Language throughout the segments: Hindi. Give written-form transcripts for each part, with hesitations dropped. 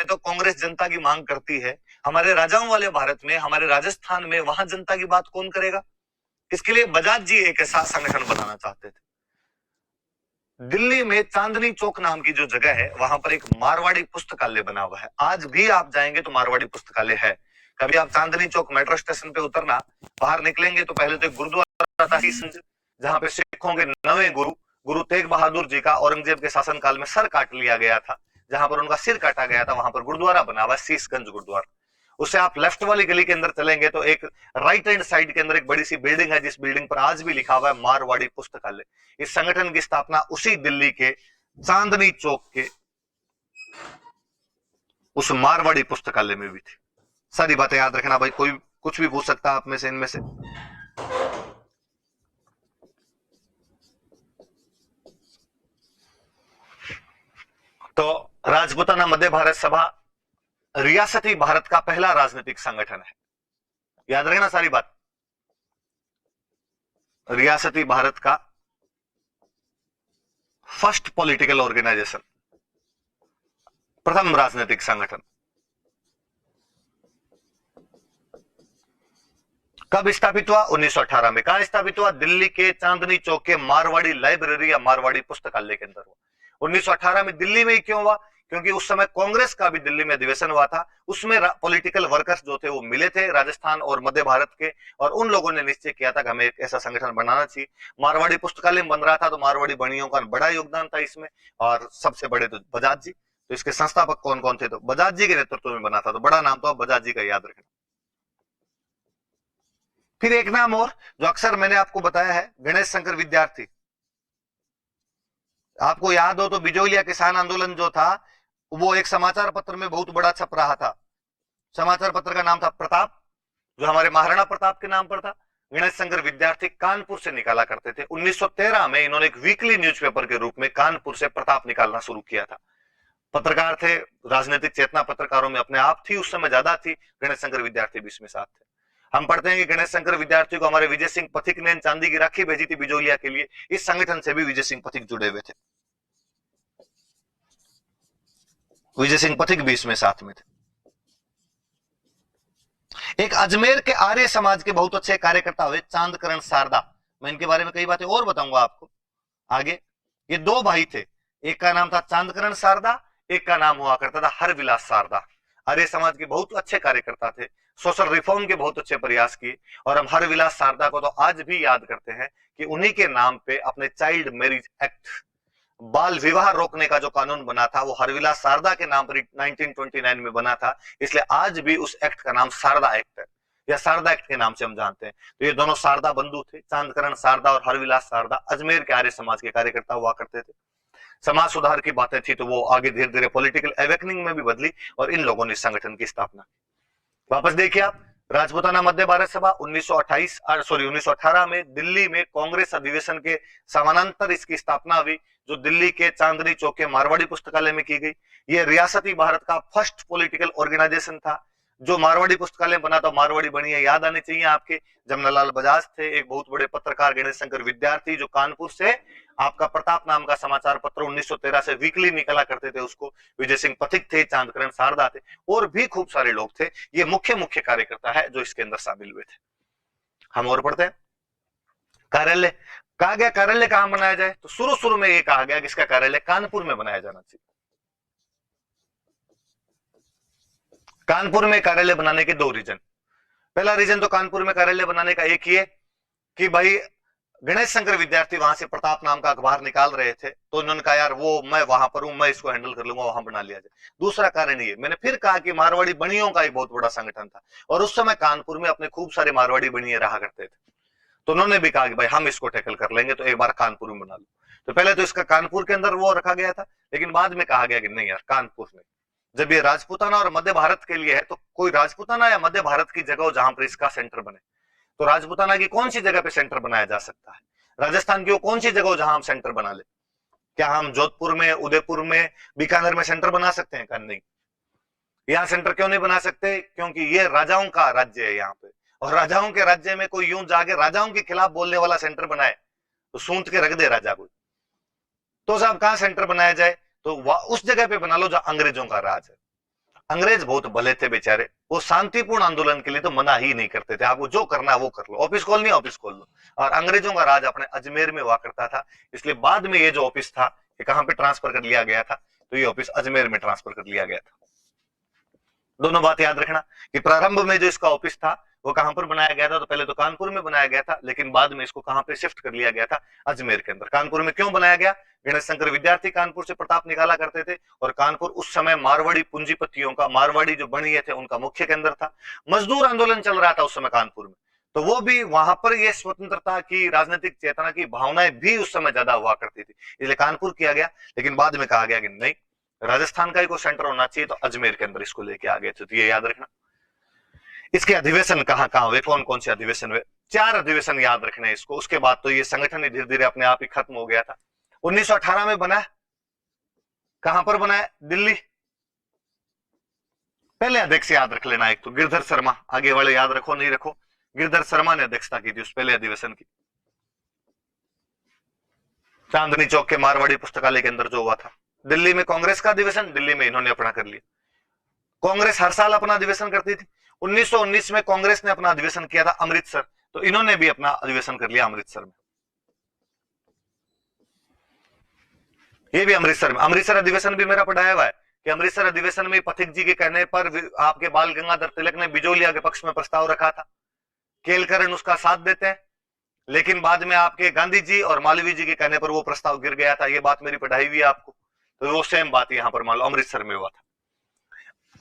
में तो कांग्रेस जनता की मांग करती है, हमारे राजाओं वाले भारत में, हमारे राजस्थान में, वहां जनता की बात कौन करेगा? इसके लिए बजाज जी एक ऐसा संगठन बनाना चाहते थे। दिल्ली में चांदनी चौक नाम की जो जगह है, वहां पर एक मारवाड़ी पुस्तकालय बना हुआ है। आज भी आप जाएंगे तो मारवाड़ी पुस्तकालय है। कभी आप चांदनी चौक मेट्रो स्टेशन पे उतरना, बाहर निकलेंगे तो पहले तो एक गुरुद्वारा था, जहां पे सिखों के 9वें गुरु गुरु तेग बहादुर जी का औरंगजेब के शासनकाल में सर काट लिया गया था, जहां पर उनका सिर काटा गया था, वहां पर गुरुद्वारा बना हुआ है, शीशगंज गुरुद्वारा। उससे आप लेफ्ट वाली गली के अंदर चलेंगे तो एक राइट हैंड साइड के अंदर एक बड़ी सी बिल्डिंग है, जिस बिल्डिंग पर आज भी लिखा हुआ है मारवाड़ी पुस्तकालय। इस संगठन की स्थापना उसी दिल्ली के चांदनी चौक के उस मारवाड़ी पुस्तकालय में भी थी। सारी बातें याद रखना भाई, कोई कुछ भी पूछ सकता है आप में से, इनमें से। तो राजपूताना मध्य भारत सभा रियासती भारत का पहला राजनीतिक संगठन है। याद रखना सारी बात। रियासती भारत का फर्स्ट पॉलिटिकल ऑर्गेनाइजेशन, प्रथम राजनीतिक संगठन। कब स्थापित हुआ? 1918 में। कहां स्थापित हुआ? दिल्ली के चांदनी चौक के मारवाड़ी लाइब्रेरी या मारवाड़ी पुस्तकालय के अंदर हुआ। 1918 में दिल्ली में ही क्यों हुआ? क्योंकि उस समय कांग्रेस का भी दिल्ली में अधिवेशन हुआ था। उसमें पॉलिटिकल वर्कर्स जो थे वो मिले थे राजस्थान और मध्य भारत के, और उन लोगों ने निश्चय किया था कि हमें एक ऐसा संगठन बनाना चाहिए। मारवाड़ी पुस्तकालय बन रहा था तो मारवाड़ी बणियों का बड़ा योगदान था इसमें, और सबसे बड़े तो बजाज जी। तो इसके संस्थापक कौन कौन थे? तो बजाज जी के नेतृत्व में बना था, तो बड़ा नाम तो बजाज जी का याद रखना। फिर एक नाम और जो अक्सर मैंने आपको बताया है, गणेश शंकर विद्यार्थी। आपको याद हो तो बिजोलिया किसान आंदोलन जो था वो एक समाचार पत्र में बहुत बड़ा छप रहा था। समाचार पत्र का नाम था प्रताप, जो हमारे महाराणा प्रताप के नाम पर था। गणेश शंकर विद्यार्थी कानपुर से निकाला करते थे। 1913 में इन्होंने एक वीकली न्यूज़पेपर के रूप में कानपुर से प्रताप निकालना शुरू किया था। पत्रकार थे, राजनीतिक चेतना पत्रकारों में अपने आप थी, उस समय ज्यादा थी। गणेश शंकर विद्यार्थी भी इसमें साथ थे। हम पढ़ते हैं कि गणेश शंकर विद्यार्थी को हमारे विजय सिंह पथिक ने चांदी की राखी भेजी थी बिजोलिया के लिए। इस संगठन से भी विजय सिंह पथिक जुड़े हुए थे। विजय सिंह पथिक भी इसमें साथ में थे। एक अजमेर के आर्य समाज के बहुत अच्छे कार्यकर्ता हुए चांदकरण शारदा। मैं इनके बारे में कई बातें और बताऊंगा आपको आगे। ये दो भाई थे, एक का नाम था चांदकरण शारदा, एक का नाम हुआ करता था हरविलास शारदा। आर्य समाज के बहुत अच्छे कार्यकर्ता थे, सोशल रिफॉर्म के बहुत अच्छे प्रयास किए, और हम हरविलास शारदा को तो आज भी याद करते हैं कि उन्हीं के नाम पे अपने चाइल्ड मैरिज एक्ट, बाल विवाह रोकने का जो कानून बना था, वो हरविलास शारदा के नाम पर 1929 में बना था। इसलिए आज भी उस एक्ट का नाम शारदा एक्ट है, या शारदा एक्ट के नाम से हम जानते हैं। तो ये दोनों शारदा बंधु थे, चांदकरण शारदा और हरविलास शारदा। अजमेर के आर्य समाज के कार्यकर्ता हुआ करते थे। समाज सुधार की बातें थी तो वो आगे धीरे धीरे पॉलिटिकल अवेकनिंग में भी बदली, और इन लोगों ने संगठन की स्थापना की। वापस देखिए आप, राजपूताना मध्य भारत सभा 1918 में दिल्ली में कांग्रेस अधिवेशन के समानांतर इसकी स्थापना हुई, जो दिल्ली के चांदनी चौक के मारवाड़ी पुस्तकालय में की गई। यह रियासती भारत का फर्स्ट पॉलिटिकल ऑर्गेनाइजेशन था। जो मारवाड़ी पुस्तकालय बना था, मारवाड़ी बनी है, याद आने चाहिए आपके। जमनालाल बजाज थे, एक बहुत बड़े पत्रकार गणेश शंकर विद्यार्थी, जो कानपुर से आपका प्रताप नाम का समाचार पत्र 1913 से वीकली निकला करते थे, उसको विजय सिंह पथिक थे, चांदकरण शारदा थे, और भी खूब सारे लोग थे। ये मुख्य मुख्य कार्यकर्ता है जो इसके अंदर शामिल हुए थे। हम और पढ़ते हैं। कार्यालय कहा गया, कार्यालय कहां बनाया जाए? तो शुरू शुरू में ये कहा गया कि इसका कार्यालय कानपुर में बनाया जाना चाहिए। कानपुर में कार्यालय बनाने के दो रीजन। पहला रीजन तो कानपुर में कार्यालय बनाने का एक ही है कि भाई गणेश शंकर विद्यार्थी वहां से प्रताप नाम का अखबार निकाल रहे थे, तो उन्होंने कहा यार वो मैं वहां पर हूं, मैं इसको हैंडल कर लूंगा, वहां बना लिया जाए। दूसरा कारण ये, मैंने फिर कहा कि मारवाड़ी बणियों का एक बहुत बड़ा संगठन था, और उस समय कानपुर में अपने खूब सारे मारवाड़ी बणिये रहा करते थे। तो उन्होंने भी कहा कि भाई हम इसको टैकल कर लेंगे, तो एक बार कानपुर में बना लो। तो पहले तो इसका कानपुर के अंदर वो रखा गया था, लेकिन बाद में कहा गया कि नहीं यार, कानपुर में। जब ये राजपूताना और मध्य भारत के लिए है, तो कोई राजपूताना या मध्य भारत की जगह हो जहां पर इसका सेंटर बने। तो राजपूताना की कौन सी जगह पे सेंटर बनाया जा सकता है? राजस्थान की वो कौन सी जगह हो जहां हम सेंटर बना ले? क्या हम जोधपुर में, उदयपुर में, बीकानेर में सेंटर बना सकते हैं? नहीं। यहाँ सेंटर क्यों नहीं बना सकते? क्योंकि ये राजाओं का राज्य है यहाँ पे, और राजाओं के राज्य में कोई यूं जाके राजाओं के खिलाफ बोलने वाला सेंटर बनाए तो सूंत के रख दे राजा को। तो साहब कहां सेंटर बनाया जाए? तो उस जगह पे बना लो जहां अंग्रेजों का राज है। अंग्रेज बहुत भले थे बेचारे, वो शांतिपूर्ण आंदोलन के लिए तो मना ही नहीं करते थे, आपको जो करना है वो कर लो, ऑफिस खोलनी ऑफिस खोल लो। और अंग्रेजों का राज अपने अजमेर में हुआ करता था, इसलिए बाद में ये जो ऑफिस था ये कहां पे ट्रांसफर कर लिया गया था, तो ये ऑफिस अजमेर में ट्रांसफर कर लिया गया था। दोनों बात याद रखना कि प्रारंभ में जो इसका ऑफिस था वो कहां पर बनाया गया था, तो पहले तो कानपुर में बनाया गया था, लेकिन बाद में इसको कहां पे शिफ्ट कर लिया गया था, अजमेर के अंदर। कानपुर में क्यों बनाया गया, गणेश शंकर विद्यार्थी कानपुर से प्रताप निकाला करते थे, और कानपुर उस समय मारवाड़ी पूंजीपतियों का, मारवाड़ी जो बणिये थे उनका मुख्य केंद्र था। मजदूर आंदोलन चल रहा था उस समय कानपुर में, तो वो भी वहां पर ये स्वतंत्रता की, राजनीतिक चेतना की भावनाएं भी उस समय ज्यादा हुआ करती थी, इसलिए कानपुर किया गया। लेकिन बाद में कहा गया कि नहीं, राजस्थान का ही कोई सेंटर होना चाहिए, तो अजमेर के अंदर इसको लेके आ गए थे, तो ये याद रखना। इसके अधिवेशन कहां कहां हुए, कौन कौन से अधिवेशन हुए, 4 अधिवेशन याद रखने इसको। उसके बाद तो ये संगठन धीरे धीरे अपने आप ही खत्म हो गया था। 1918 में बना, कहां पर बना है, दिल्ली। पहले अध्यक्ष याद रख लेना, एक तो गिरधर शर्मा, आगे वाले याद रखो नहीं रखो, गिरधर शर्मा ने अध्यक्षता की थी उस पहले अधिवेशन की। चांदनी चौक के मारवाड़ी पुस्तकालय के अंदर जो हुआ था। दिल्ली में कांग्रेस का अधिवेशन, दिल्ली में इन्होंने अपना कर लिया। कांग्रेस हर साल अपना अधिवेशन करती थी। 1919 में कांग्रेस ने अपना अधिवेशन किया था अमृतसर, तो इन्होंने भी अपना अधिवेशन कर लिया अमृतसर में। ये भी अमृतसर में, अमृतसर अधिवेशन भी मेरा पढ़ाया हुआ है कि अमृतसर अधिवेशन में पथिक जी के कहने पर आपके बाल गंगाधर तिलक ने बिजोलिया के पक्ष में प्रस्ताव रखा था, केलकरण उसका साथ देते हैं, लेकिन बाद में आपके गांधी जी और मालवीय जी के कहने पर वो प्रस्ताव गिर गया था। ये बात मेरी पढ़ाई हुई है आपको, तो वो सेम बात यहां पर मान लो अमृतसर में हुआ था।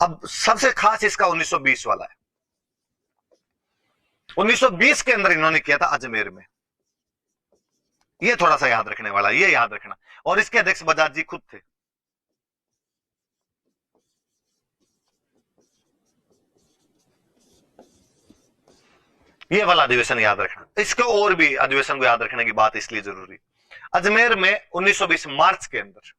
अब सबसे खास इसका 1920 वाला है। 1920 के अंदर इन्होंने किया था अजमेर में, ये थोड़ा सा याद रखने वाला, ये याद रखना। और इसके अध्यक्ष बजाज जी खुद थे। ये वाला अधिवेशन याद रखना। इसके और भी अधिवेशन को याद रखने की बात इसलिए जरूरी, अजमेर में 1920 मार्च के अंदर,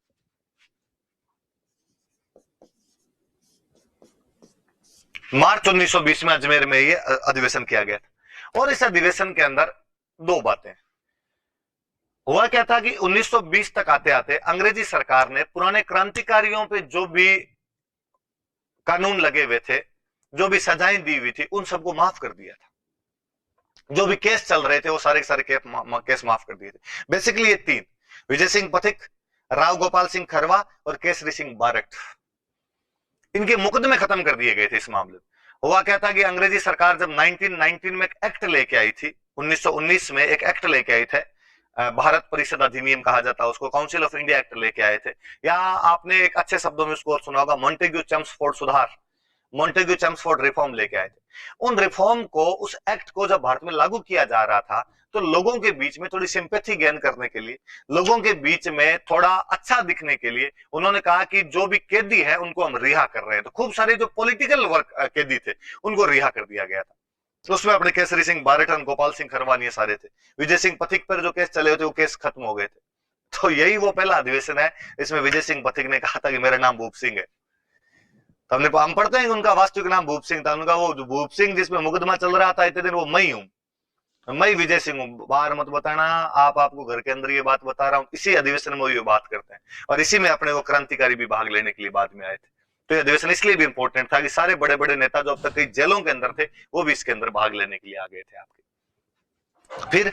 मार्च 1920 में अजमेर में ये अधिवेशन किया गया था। और इस अधिवेशन के अंदर दो बातें हुआ क्या था कि 1920 तक आते आते अंग्रेजी सरकार ने पुराने क्रांतिकारियों पे जो भी कानून लगे हुए थे, जो भी सजाएं दी हुई थी, उन सबको माफ कर दिया था। जो भी केस चल रहे थे वो सारे के सारे केस माफ कर दिए थे। बेसिकली ये 3, विजय सिंह पथिक, राव गोपाल सिंह खरवा और केसरी सिंह बारट, इनके मुकदमे खत्म कर दिए गए थे। इस मामले में हुआ क्या था कि अंग्रेजी सरकार जब 1919 में एक एक्ट लेके आई थी, 1919 में एक एक्ट लेके आई थे, भारत परिषद अधिनियम कहा जाता है उसको, काउंसिल ऑफ इंडिया एक्ट लेके आए थे। या आपने एक अच्छे शब्दों में उसको सुना होगा, मॉन्टेग्यू चेम्सफोर्ड सुधार, मॉन्टेग्यू चेम्सफोर्ड रिफॉर्म लेके आए थे। उन रिफॉर्म को, उस एक्ट को जब भारत में लागू किया जा रहा था, तो लोगों के बीच में थोड़ी सिंपैथी गेन करने के लिए, लोगों के बीच में थोड़ा अच्छा दिखने के लिए उन्होंने कहा कि जो भी कैदी है उनको हम रिहा कर रहे हैं। तो खूब सारे जो पॉलिटिकल वर्क कैदी थे उनको रिहा कर दिया गया था। तो उसमें अपने केसरी सिंह बारटन, गोपाल सिंह खरवान, ये सारे थे। विजय सिंह पथिक पर जो केस चले हुए थे वो केस खत्म हो गए थे। तो यही वो पहला अधिवेशन है इसमें विजय सिंह पथिक ने कहा था कि मेरा नाम भूप सिंह है। तो हम पढ़ते हैं उनका वास्तविक नाम भूप सिंह था। उनका वो जो भूप सिंह जिसमें मुकदमा चल रहा था इतने दिन, वो मैं हूं, मैं विजय सिंह हूं, बाहर मत बताना, आपको घर के अंदर ये बात बता रहा हूं। इसी अधिवेशन में ये बात करते हैं, और इसी में अपने वो क्रांतिकारी भी भाग लेने के लिए बाद में आए थे। तो ये अधिवेशन इसलिए भी इंपॉर्टेंट था कि सारे बड़े बड़े नेता जो अब तक कई जेलों के अंदर थे वो भी इसके अंदर भाग लेने के लिए आ गए थे आपके। फिर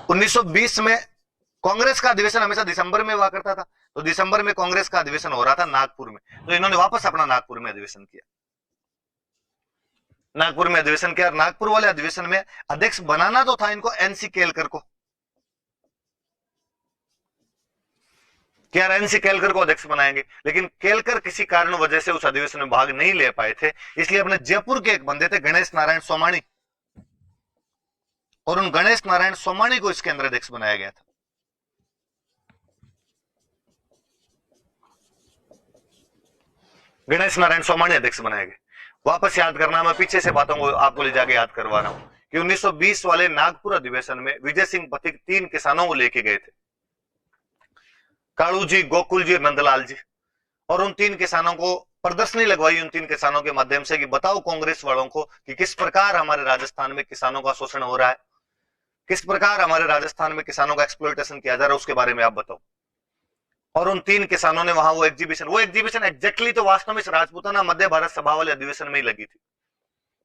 1920 में कांग्रेस का अधिवेशन हमेशा दिसंबर में हुआ करता था, तो दिसंबर में कांग्रेस का अधिवेशन हो रहा था नागपुर में, तो इन्होंने वापस अपना नागपुर में अधिवेशन किया। नागपुर में अधिवेशन किया, नागपुर वाले अधिवेशन में अध्यक्ष बनाना तो था इनको एनसी केलकर को, कि यार एनसी केलकर को अध्यक्ष बनाएंगे, लेकिन केलकर किसी कारण वजह से उस अधिवेशन में भाग नहीं ले पाए थे। इसलिए अपने जयपुर के एक बंदे थे गणेश नारायण सोमाणी, और उन गणेश नारायण सोमाणी को इसके अंदर अध्यक्ष बनाया गया था। गणेश नारायण सोमाणी अध्यक्ष बनाए गए। वापस याद करना, मैं पीछे से बातों को आपको ले जाके याद करवा रहा हूं कि 1920 वाले नागपुर अधिवेशन में विजय सिंह पथिक 3 किसानों को लेके गए थे, कालू जी, गोकुल जी और नंदलाल जी, और उन 3 किसानों को प्रदर्शनी लगवाई उन 3 किसानों के माध्यम से कि बताओ कांग्रेस वालों को कि किस प्रकार हमारे राजस्थान में किसानों का शोषण हो रहा है, किस प्रकार हमारे राजस्थान में किसानों का एक्सप्लॉयटेशन किया जा रहा है, उसके बारे में आप बताओ। और उन 3 किसानों ने वहां वो एग्जीबिशन एग्जैक्टली तो वास्तव में इस राजपूताना मध्य भारत सभा वाले अधिवेशन में ही लगी थी,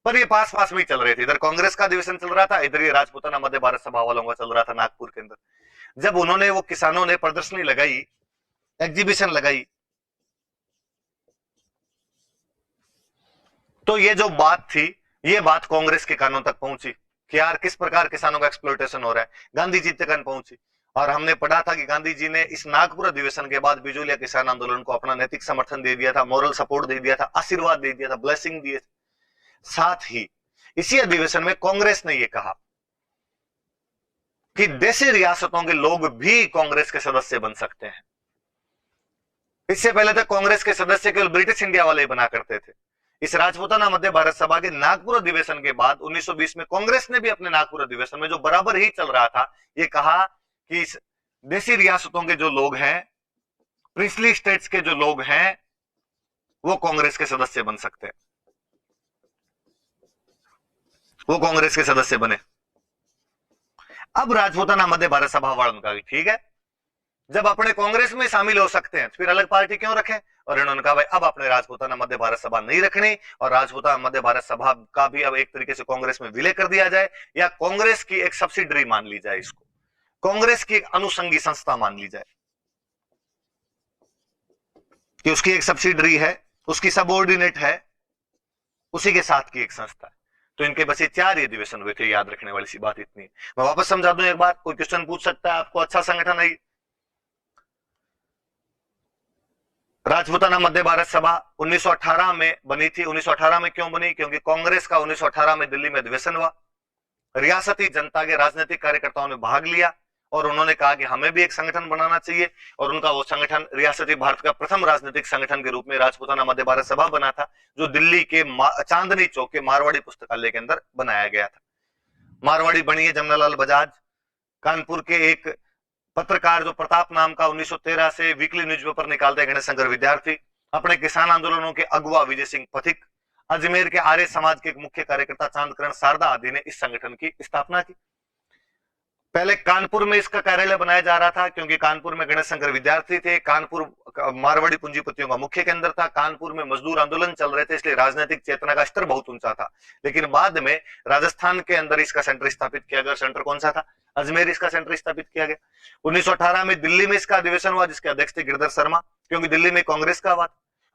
पर ये पास पास में ही चल रहे थे। इधर कांग्रेस का अधिवेशन चल रहा था, इधर ये राजपूताना मध्य भारत सभा वालों का चल रहा था नागपुर के अंदर। जब उन्होंने वो किसानों ने प्रदर्शनी लगाई, एग्जीबिशन लगाई, तो ये जो बात थी, ये बात कांग्रेस के कानों तक पहुंची कि यार किस प्रकार किसानों का एक्सप्लॉयटेशन हो रहा है। गांधी जी तक पहुंची, और हमने पढ़ा था कि गांधी जी ने इस नागपुर अधिवेशन के बाद बिजूलिया किसान आंदोलन को अपना नैतिक समर्थन दे दिया था, मॉरल सपोर्ट दे दिया था, आशीर्वाद दे दिया था, ब्लेसिंग दिए। साथ ही इसी अधिवेशन में कांग्रेस ने यह कहा कि देशी रियासतों के लोग भी कांग्रेस के सदस्य बन सकते हैं। इससे पहले तक कांग्रेस के सदस्य केवल ब्रिटिश इंडिया वाले ही बना करते थे। इस राजपूताना मध्य भारत सभा के नागपुर अधिवेशन के बाद 1920 में कांग्रेस ने भी अपने नागपुर अधिवेशन में, जो बराबर ही चल रहा था, ये कहा कि इस देशी रियासतों के जो लोग हैं, प्रिंसली स्टेट्स के जो लोग हैं, वो कांग्रेस के सदस्य बन सकते हैं। वो कांग्रेस के सदस्य बने। अब राजपूताना मध्य भारत सभा वालों का भी ठीक है, जब अपने कांग्रेस में शामिल हो सकते हैं फिर अलग पार्टी क्यों रखें। और इन्होंने कहा भाई अब अपने राजपूताना मध्य भारत सभा नहीं रखनी, और राजपूताना मध्य भारत सभा का भी अब एक तरीके से कांग्रेस में विलय कर दिया जाए, या कांग्रेस की एक सब्सिडरी मान ली जाए, इसको कांग्रेस की एक अनुषंगी संस्था मान ली जाए, कि उसकी एक सब्सिडरी है, उसकी सबऑर्डिनेट है, उसी के साथ की एक संस्था है। तो इनके बस ये 4 अधिवेशन हुए थे, याद रखने वाली सी बात इतनी है। मैं वापस समझा दूं एक बार, कोई क्वेश्चन पूछ सकता है आपको, अच्छा संगठन है। राजपूताना मध्य भारत सभा 1918 में बनी थी। 1918 में क्यों बनी? क्योंकि कांग्रेस का 1918 में दिल्ली में अधिवेशन हुआ, रियासती जनता के राजनीतिक कार्यकर्ताओं ने भाग लिया, और उन्होंने कहा कि हमें भी एक संगठन बनाना चाहिए, और उनका वो संगठन रियासती भारत का प्रथम राजनीतिक संगठन के रूप में राजपूताना मध्य भारत सभा बना था, जो दिल्ली के चांदनी चौक के मारवाड़ी पुस्तकालय के अंदर बनाया गया था। मारवाड़ी बनी है जमनालाल बजाज, कानपुर के एक पत्रकार जो प्रताप नाम का 1913 से वीकली न्यूज़पेपर निकालते गणेश शंकर विद्यार्थी, अपने किसान आंदोलनों के अगुवा विजय सिंह पथिक, अजमेर के आर्य समाज के एक मुख्य कार्यकर्ता चांदकरण सारदा आदि ने इस संगठन की स्थापना की। पहले कानपुर में इसका कार्यालय बनाया जा रहा था, क्योंकि कानपुर में गणेश शंकर विद्यार्थी थे, कानपुर मारवाड़ी पूंजीपतियों का मुख्य केंद्र था, कानपुर में मजदूर आंदोलन चल रहे थे, इसलिए राजनीतिक चेतना का स्तर बहुत ऊंचा था। लेकिन बाद में राजस्थान के अंदर इसका सेंटर स्थापित किया गया। सेंटर कौन सा था? अजमेर इसका सेंटर स्थापित किया गया। 1918 में दिल्ली में इसका अधिवेशन हुआ, जिसके अध्यक्ष थे गिरधर शर्मा, क्योंकि दिल्ली में कांग्रेस का हुआ।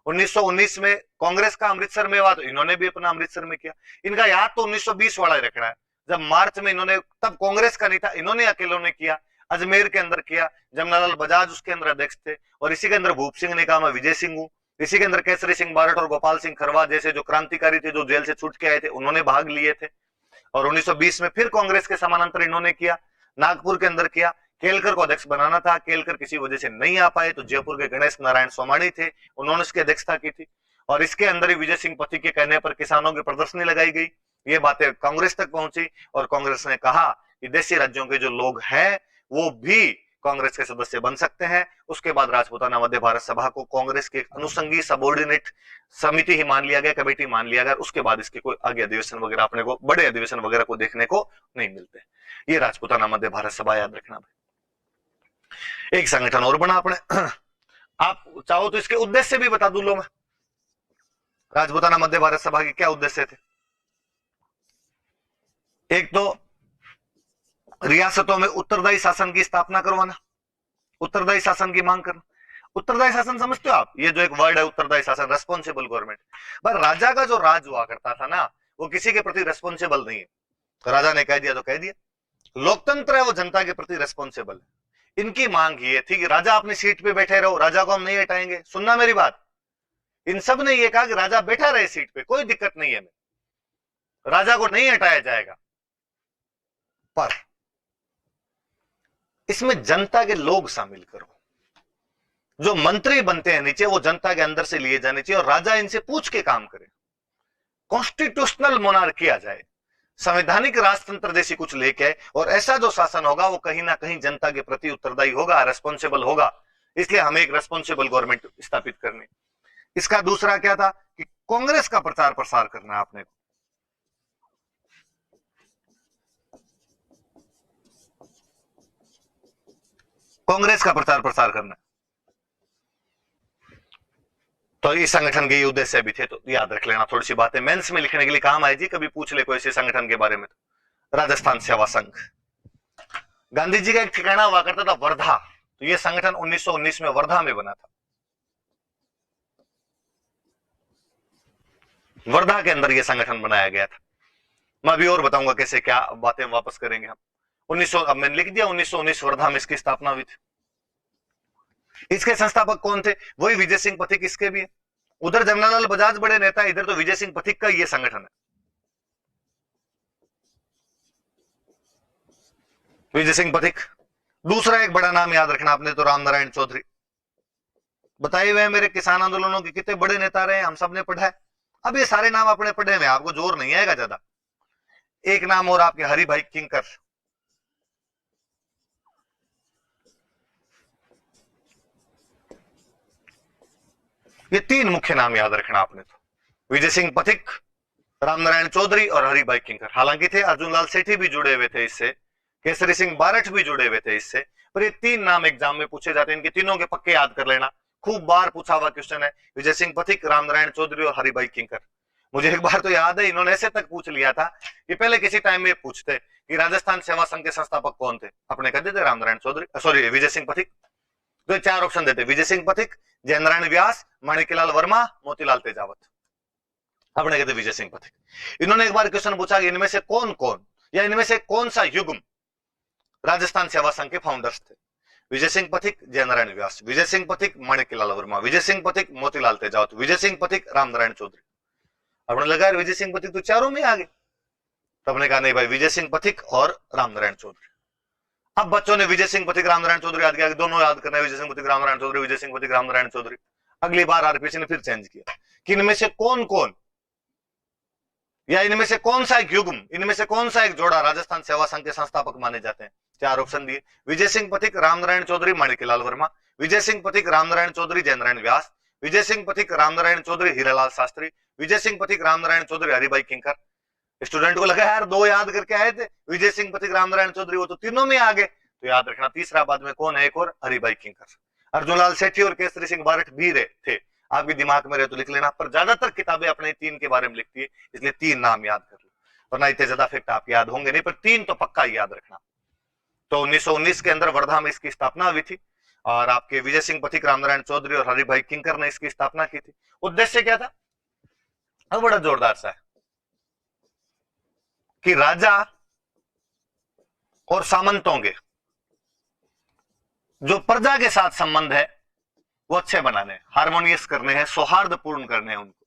1919 में कांग्रेस का अमृतसर में हुआ, तो इन्होंने भी अपना अमृतसर में किया। इनका याद तो 1920 वाला ही रखना है, जब मार्च में इन्होंने, तब कांग्रेस का नहीं था, इन्होंने अकेलों ने किया, अजमेर के अंदर किया। जमनालाल बजाज उसके अंदर अध्यक्ष थे, और इसी के अंदर भूप सिंह ने कहा मैं विजय सिंह हूं। इसी के अंदर केसरी सिंह बारठ और गोपाल सिंह खरवा जैसे जो क्रांतिकारी थे, जो जेल से छूट के आए थे, उन्होंने भाग लिए थे। और 1920 में फिर कांग्रेस के समानांतर इन्होंने किया, नागपुर के अंदर किया। केलकर को अध्यक्ष बनाना था, केलकर किसी वजह से नहीं आ पाए, तो जयपुर के गणेश नारायण सोमानी थे, उन्होंने इसकी अध्यक्षता की थी। और इसके अंदर ही विजय सिंह पथिक के कहने पर किसानों की प्रदर्शनी लगाई गई। ये बातें कांग्रेस तक पहुंची, और कांग्रेस ने कहा कि देशी राज्यों के जो लोग हैं वो भी कांग्रेस के सदस्य बन सकते हैं। उसके बाद राजपूताना मध्य भारत सभा को कांग्रेस के अनुषंगी सबऑर्डिनेट समिति ही मान लिया गया, कमेटी मान लिया गया। उसके बाद इसके कोई आगे अधिवेशन वगैरह अपने को, बड़े अधिवेशन वगैरह को देखने को नहीं मिलते। ये राजपूताना मध्य भारत सभा, याद रखना भाई। एक संगठन और बना अपने आप चाहो तो इसके उद्देश्य भी बता दूं लो मैं। राजपूताना मध्य भारत सभा के क्या उद्देश्य थे? एक तो रियासतों में उत्तरदायी शासन की स्थापना करवाना, उत्तरदायी शासन की मांग करना। उत्तरदायी शासन समझते हो आप? ये जो एक वर्ड है उत्तरदायी शासन, रेस्पॉन्सिबल गवर्नमेंट। पर राजा का जो राज हुआ करता था ना, वो किसी के प्रति रेस्पॉन्सिबल नहीं है। राजा ने कह दिया तो कह दिया। लोकतंत्र है, वो जनता के प्रति रेस्पॉन्सिबल है। इनकी मांग ये थी कि राजा अपनी सीट पे बैठे रहो, राजा को हम नहीं हटाएंगे। सुनना मेरी बात, इन सब ने ये कहा कि राजा बैठा रहे सीट पे, कोई दिक्कत नहीं है, राजा को नहीं हटाया जाएगा। पर इसमें जनता के लोग शामिल करो, जो मंत्री बनते हैं नीचे, वो जनता के अंदर से लिए जाने चाहिए, और राजा इनसे पूछ के काम करे। कॉन्स्टिट्यूशनल मोनार्की आ जाए, संवैधानिक राजतंत्र जैसी कुछ लेके आए, और ऐसा जो शासन होगा वो कहीं ना कहीं जनता के प्रति उत्तरदायी होगा, रेस्पॉन्सिबल होगा। इसलिए हमें एक रेस्पॉन्सिबल गवर्नमेंट स्थापित करनी। इसका दूसरा क्या था कि कांग्रेस का प्रचार प्रसार करना है आपने को। कांग्रेस का प्रचार प्रसार करना। तो इस संगठन के ये उद्देश्य भी थे, तो याद रख लेना। थोड़ी सी बातें मेंस में लिखने के लिए काम आए जी, कभी पूछ ले कोई ऐसे संगठन के बारे में। तो राजस्थान सेवा संघ, गांधी जी का एक ठिकाना हुआ करता था वर्धा, तो ये संगठन 1919 में वर्धा में बना था। वर्धा के अंदर यह संगठन बनाया गया था। मैं अभी और बताऊंगा कैसे क्या बातें वापस करेंगे हम। 1900, अब मैंने लिख दिया 1919 वर्धा में इसकी स्थापना हुई थी। इसके संस्थापक कौन थे? वही विजय सिंह पथिक इसके भी है। उधर जमनालाल बजाज बड़े नेता, इधर तो विजय सिंह पथिक का ये संगठन है। विजय सिंह पथिक। दूसरा एक बड़ा नाम याद रखना आपने, तो रामनारायण चौधरी। बताए हुए मेरे किसान आंदोलनों के कितने बड़े नेता रहे, हम सबने पढ़ा है। अब ये सारे नाम अपने पढ़े हुए, आपको जोर नहीं आएगा ज्यादा। एक नाम और आपके हरि भाई किंकर। ये तीन मुख्य नाम याद रखना आपने, तो विजय सिंह पथिक, रामनारायण चौधरी और हरि भाई किंकर। हालांकि थे अर्जुन लाल सेठी भी जुड़े हुए थे इससे, केसरी सिंह बारठ भी जुड़े हुए थे इससे, पर ये तीन नाम एग्जाम में पूछे जाते हैं। इनके तीनों के पक्के याद कर लेना, खूब बार पूछा हुआ क्वेश्चन है। विजय सिंह पथिक, रामनारायण चौधरी और हरि भाई किंकर। मुझे एक बार तो याद है, इन्होंने ऐसे तक पूछ लिया था कि पहले किसी टाइम में पूछते कि राजस्थान सेवा संघ के संस्थापक कौन थे, अपने कह देते रामनारायण चौधरी, सॉरी विजय सिंह पथिक। तो चार ऑप्शन देते, विजय सिंह पथिक, जयनारायण व्यास, माणिक्यलाल वर्मा, मोतीलाल तेजावत। अपने कहते विजय सिंह पथिक। इन्होंने एक बार क्वेश्चन पूछा कि इनमें से कौन कौन या इनमें से कौन सा युग्म राजस्थान सेवा संघ के फाउंडर्स थे? विजय सिंह पथिक, जयनारायण व्यास, विजय सिंह पथिक, माणिक्यलाल वर्मा, विजय सिंह पथिक, मोतीलाल तेजावत, विजय सिंह पथिक, रामनारायण चौधरी। अपने लगा विजय सिंह पथिक तो चारों में आ गए, तो हमने कहा नहीं भाई, विजय सिंह पथिक और रामनारायण चौधरी। अब बच्चों ने विजय सिंह पथिक रामनारायण चौधरी याद किया, दोनों याद करना है, विजय सिंह पथिक रामनारायण चौधरी, विजय सिंह पथिक रामनारायण चौधरी। अगली बार आरपीसी ने फिर चेंज किया कि इनमें से कौन कौन या इनमें से कौन सा एक युग्म, इनमें से कौन सा एक जोड़ा राजस्थान सेवा संघ के संस्थापक माने जाते हैं। चार ऑप्शन दिए, विजय सिंह पथिक, रामनारायण चौधरी, माणिक्यलाल वर्मा, विजय सिंह पथिक, रामनारायण चौधरी, जयनारायण व्यास, विजय सिंह पथिक, रामनारायण चौधरी, हीरालाल शास्त्री, विजय सिंह पथिक, रामनारायण चौधरी, हरिभाई किंकर। स्टूडेंट को लगा यार दो याद करके आए थे, विजय सिंह पथिक, रामनारायण चौधरी, वो तो तीनों में आ गए, तो याद रखना तीसरा बाद में कौन है, एक और हरिभाई किंकर। अर्जुन लाल सेठी और केसरी सिंह बारठ भी थे, आपके दिमाग में रहे तो लिख लेना, पर ज्यादातर किताबें अपने तीन के बारे में लिखती है, इसलिए तीन नाम याद कर लो, वरना इतने ज्यादा फैक्ट आप याद होंगे नहीं, पर तीन तो पक्का याद रखना। तो 1919 के अंदर वर्धा में इसकी स्थापना हुई थी, और आपके विजय सिंह पथिक, रामनारायण चौधरी और हरिभाई किंकर ने इसकी स्थापना की थी। उद्देश्य क्या था? अब बड़ा जोरदार सा है कि राजा और सामंतों के जो प्रजा के साथ संबंध है वो अच्छे बनाने, हार्मोनियस करने हैं, सौहार्दपूर्ण करने हैं उनको।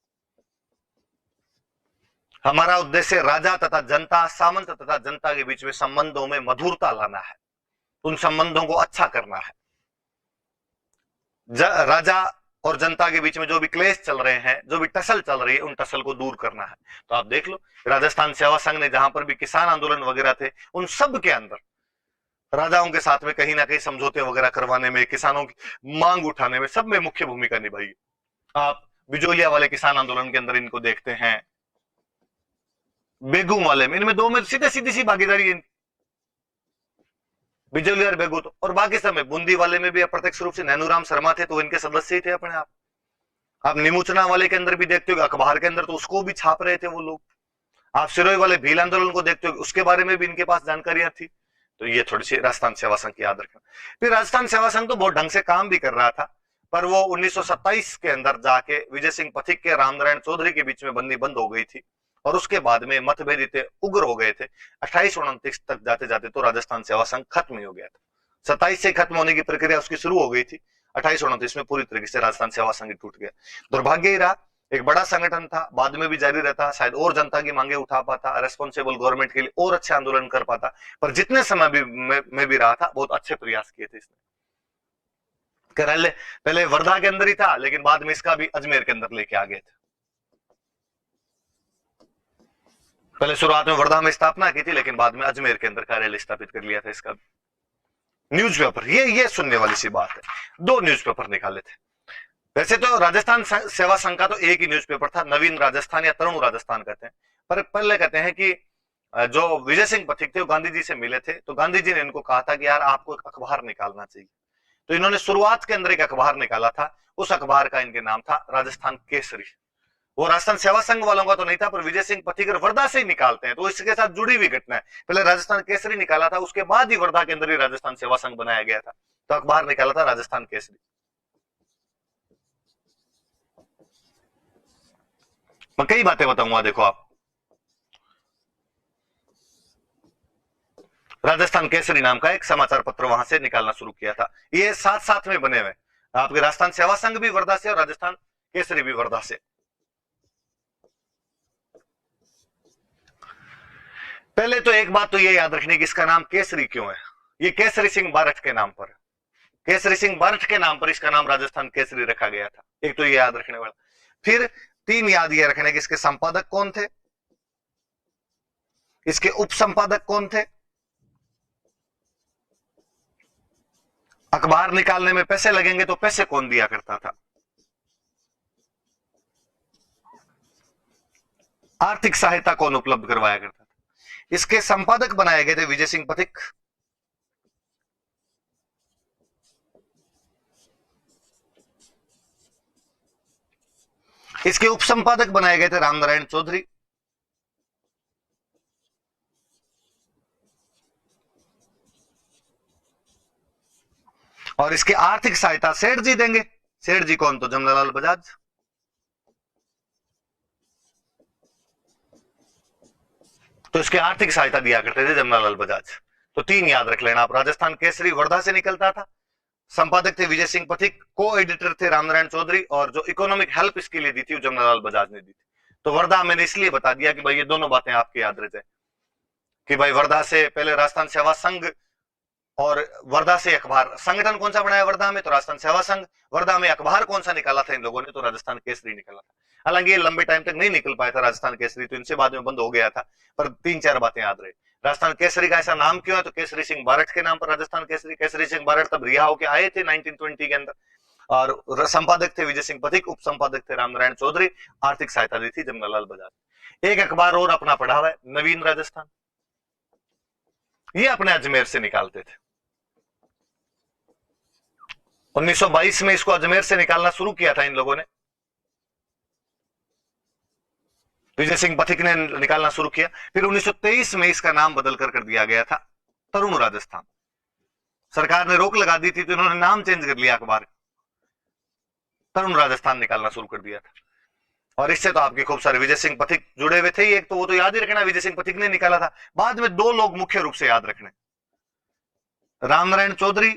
हमारा उद्देश्य राजा तथा जनता, सामंत तथा जनता के बीच में संबंधों में मधुरता लाना है, उन संबंधों को अच्छा करना है। राजा और जनता के बीच में जो भी क्लेश चल रहे हैं, जो भी टसल चल रही है, उन टसल को दूर करना है। तो आप देख लो राजस्थान सेवा संघ ने जहां पर भी किसान आंदोलन वगैरह थे, उन सब के अंदर राजाओं के साथ में कहीं ना कहीं समझौते वगैरह करवाने में, किसानों की मांग उठाने में, सब में मुख्य भूमिका निभाई। आप बिजोलिया वाले किसान आंदोलन के अंदर इनको देखते हैं, बेगू वाले में, इनमें दो में सीधे सीधी सी भागीदारी है, बिजोलिया और बेगू तो, और बाकी सब में, बूंदी वाले में भी अप्रत्यक्ष रूप से नैनूराम शर्मा थे, तो इनके सदस्य ही थे अपने आप निमुचना वाले के अंदर भी देखते हो, अखबार के अंदर तो उसको भी छाप रहे थे वो लोग। आप सिरोही वाले भील आंदोलन को देखते हो, उसके बारे में भी इनके पास जानकारियां थी। तो ये थोड़ी सी राजस्थान सेवा संघ की याद रखना। फिर राजस्थान सेवा संघ तो बहुत ढंग से काम भी कर रहा था, पर वो 1927 के अंदर जाके विजय सिंह पथिक के रामनारायण चौधरी के बीच में बननी बंद हो गई थी, और उसके बाद में मतभेद इतने उग्र हो गए थे, 28-29 तक जाते जाते तो राजस्थान सेवा संघ खत्म ही हो गया था। 27 से खत्म होने की प्रक्रिया उसकी शुरू हो गई थी, 28-29 में पूरी तरीके से राजस्थान सेवा संघ टूट गया। दुर्भाग्य ही रहा, एक बड़ा संगठन था, बाद में भी जारी रहता, शायद और जनता की मांगे उठा पाता, रेस्पॉन्सिबल गवर्नमेंट के लिए और अच्छे आंदोलन कर पाता, पर जितने समय भी में भी रहा था, बहुत अच्छे प्रयास किए थे इसने। पहले वर्धा के अंदर ही था, लेकिन बाद में इसका भी अजमेर के अंदर लेके आ गए थे। पहले शुरुआत में वर्धा में स्थापना की थी, लेकिन बाद में अजमेर के अंदर कार्यालय स्थापित कर लिया था इसका। न्यूज़पेपर, ये सुनने वाली सी बात है, 2 न्यूज़पेपर निकाले थे। वैसे तो राजस्थान सेवा संघ का तो एक ही न्यूज़पेपर था, नवीन राजस्थान या तरुण राजस्थान कहते हैं, पर पहले कहते हैं कि जो विजय सिंह पथिक थे वो गांधी जी से मिले थे, तो गांधी जी ने इनको कहा था कि यार आपको एक अखबार निकालना चाहिए। तो इन्होंने शुरुआत के अंदर एक अखबार निकाला था, उस अखबार का इनके नाम था राजस्थान केसरी। वो राजस्थान सेवा संघ वालों का तो नहीं था, पर विजय सिंह पथिक वर्धा से ही निकालते हैं तो इसके साथ जुड़ी हुई घटना है। पहले राजस्थान केसरी निकाला था, उसके बाद ही वर्धा के अंदर ही राजस्थान सेवा संघ बनाया गया था, तो अखबार निकाला था राजस्थान केसरी। मैं कई बातें बताऊंगा, देखो आप राजस्थान केसरी नाम का एक समाचार पत्र वहां से निकालना शुरू किया था। ये साथ साथ में बने हुए, आपके राजस्थान सेवा संघ भी वर्धा से और राजस्थान केसरी भी वर्धा से। पहले तो एक बात तो ये याद रखनी कि इसका नाम केसरी क्यों है। ये केसरी सिंह बारठ के नाम पर, केसरी सिंह बारठ के नाम पर इसका नाम राजस्थान केसरी रखा गया था। एक तो ये याद रखने वाला। फिर तीन याद ये रखने कि इसके संपादक कौन थे, इसके उप संपादक कौन थे, अखबार निकालने में पैसे लगेंगे तो पैसे कौन दिया करता था, आर्थिक सहायता कौन उपलब्ध करवाया करता था। इसके संपादक बनाए गए थे विजय सिंह पथिक, इसके उप संपादक बनाए गए थे रामनारायण चौधरी, और इसकी आर्थिक सहायता सेठ जी देंगे। सेठ जी कौन, तो जमनालाल बजाज। तो इसकी आर्थिक सहायता दिया करते थे जमनालाल बजाज। तो तीन याद रख लेना आप। राजस्थान केसरी वर्धा से निकलता था, संपादक थे विजय सिंह पथिक, को एडिटर थे रामनारायण चौधरी, और जो इकोनॉमिक हेल्प इसके लिए दी थी वो जमनालाल बजाज ने दी थी। तो वर्धा मैंने इसलिए बता दिया कि भाई ये दोनों बातें आपकी याद रह जाए कि भाई वर्धा से पहले राजस्थान सेवा संघ, और वर्धा से अखबार, संगठन कौन सा बनाया वर्धा में, तो राजस्थान सेवा संघ। वर्धा में अखबार कौन सा निकाला था इन लोगों ने, तो राजस्थान केसरी निकाला था। हालांकि ये लंबे टाइम तक नहीं निकल पाया था राजस्थान केसरी, तो इनसे बाद में बंद हो गया था, पर तीन चार बातें याद रहे। राजस्थान केसरी का ऐसा नाम क्यों है, तो केसरी सिंह बारठ के नाम पर राजस्थान केसरी। केसरी सिंह बारठ तब रिहा होकर आए थे 1920 के अंदर, और संपादक थे विजय सिंह पथिक, उप संपादक थे रामनारायण चौधरी, आर्थिक सहायता दी थी जमनालाल बजाज। एक अखबार और अपना पढ़ा हुआ है, नवीन राजस्थान, ये अपने अजमेर से निकालते थे। 1922 में इसको अजमेर से निकालना शुरू किया था इन लोगों ने, विजय सिंह पथिक ने निकालना शुरू किया। फिर 1923 में इसका नाम बदल कर दिया गया था तरुण राजस्थान। सरकार ने रोक लगा दी थी तो इन्होंने नाम चेंज कर लिया अखबार, तरुण राजस्थान निकालना शुरू कर दिया था। और इससे तो आपके खूब सारे विजय सिंह पथिक जुड़े हुए थे। एक तो वो तो याद ही रखना विजय सिंह पथिक ने निकाला था। बाद में दो लोग मुख्य रूप से याद रखने, रामनारायण चौधरी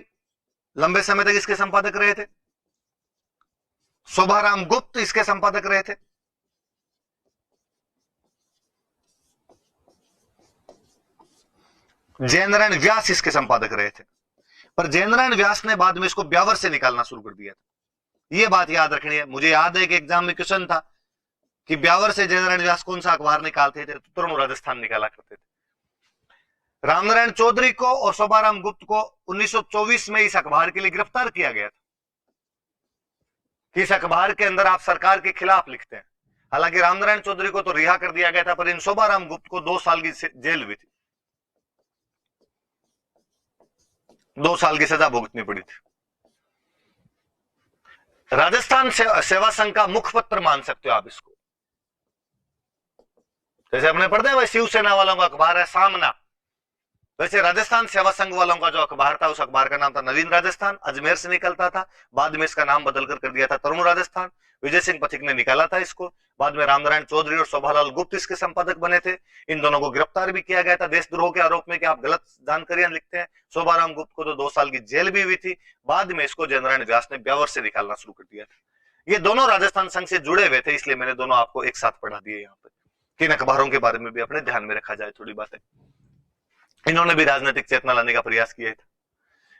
लंबे समय तक इसके संपादक रहे थे, शोभाराम गुप्त इसके संपादक रहे थे, जयनारायण व्यास इसके संपादक रहे थे। पर जयनारायण व्यास ने बाद में इसको ब्यावर से निकालना शुरू कर दिया था। यह बात याद रखनी है। मुझे याद है कि एग्जाम में क्वेश्चन था कि ब्यावर से जयनारायण व्यास कौन सा अखबार निकालते थे, तो तरुण राजस्थान निकाला करते थे। रामनारायण चौधरी को और शोभाराम गुप्त को 1924 में इस अखबार के लिए गिरफ्तार किया गया था कि इस अखबार के अंदर आप सरकार के खिलाफ लिखते हैं। हालांकि रामनारायण चौधरी को तो रिहा कर दिया गया था, पर इन शोभाराम गुप्त को 2 साल की जेल हुई थी, 2 साल की सजा भुगतनी पड़ी थी। राजस्थान सेवा संघ का मुखपत्र मान सकते हो आप इसको। जैसे अपने पढ़ते हैं भाई शिवसेना वालों का अखबार है सामना, वैसे राजस्थान सेवा संघ वालों का जो अखबार था उस अखबार का नाम था नवीन राजस्थान, अजमेर से निकलता था। बाद में इसका नाम बदलकर कर दिया था तरुण राजस्थान। विजय सिंह पथिक ने निकाला था इसको। बाद में रामनारायण चौधरी और शोभालाल गुप्त इसके संपादक बने थे। इन दोनों को गिरफ्तार भी किया गया था देशद्रोह के आरोप में कि आप गलत जानकारियां लिखते हैं। शोभाराम गुप्त को तो 2 साल की जेल भी हुई थी। बाद में इसको जयनारायण व्यास ने ब्यावर से निकालना शुरू कर दिया था। ये दोनों राजस्थान संघ से जुड़े हुए थे, इसलिए मैंने दोनों आपको एक साथ पढ़ा दिए। यहाँ पर तीन अखबारों के बारे में भी अपने ध्यान में रखा जाए थोड़ी बातें। इन्होंने भी राजनीतिक चेतना लाने का प्रयास किया था।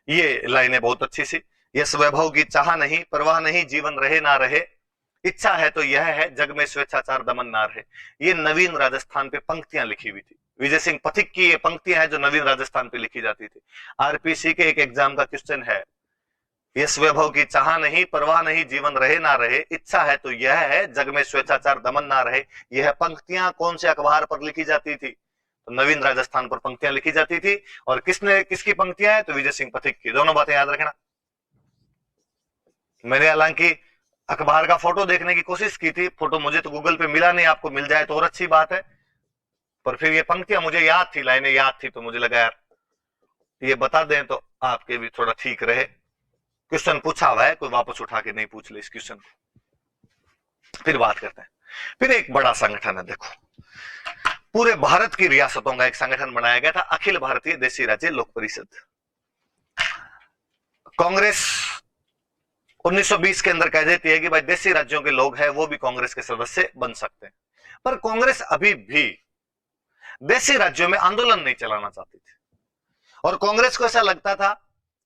ये लाइनें बहुत अच्छी सी, यस वैभव की चाह नहीं, परवाह नहीं, जीवन रहे ना रहे, इच्छा है तो यह है, जग में स्वेच्छाचार दमन ना रहे। ये नवीन राजस्थान पे पंक्तियां लिखी हुई थी। विजय सिंह पथिक की ये पंक्तियां हैं जो नवीन राजस्थान पे लिखी जाती थी। आरपीसी के एक एग्जाम का क्वेश्चन है, यस वैभव की चाह नहीं, परवाह नहीं, जीवन रहे ना रहे, इच्छा है तो यह है, जग में स्वेच्छाचार दमन ना रहे। यह पंक्तियां कौन से अखबार पर लिखी जाती थी, तो नवीन राजस्थान पर पंक्तियां लिखी जाती थी। और किसकी पंक्तियां हैं, तो विजय सिंह पथिक की। दोनों बातें याद रखना। मैंने हालांकि अखबार का फोटो देखने की कोशिश की थी, फोटो मुझे तो गूगल पे मिला नहीं, आपको मिल जाए तो और अच्छी बात है। पर फिर ये पंक्तियां मुझे याद थी, लाइनें याद थी, तो मुझे लगा यार ये बता दें तो आपके भी थोड़ा ठीक रहे। क्वेश्चन पूछा हुआ है, कोई वापस उठा के नहीं पूछ ले इस क्वेश्चन को। फिर बात करते हैं। फिर एक बड़ा संगठन है, देखो पूरे भारत की रियासतों का एक संगठन बनाया गया था, अखिल भारतीय देशी राज्य लोक परिषद। कांग्रेस 1920 के अंदर कह देती है कि भाई देशी राज्यों के लोग हैं वो भी कांग्रेस के सदस्य बन सकते हैं, पर कांग्रेस अभी भी देशी राज्यों में आंदोलन नहीं चलाना चाहती थी। और कांग्रेस को ऐसा लगता था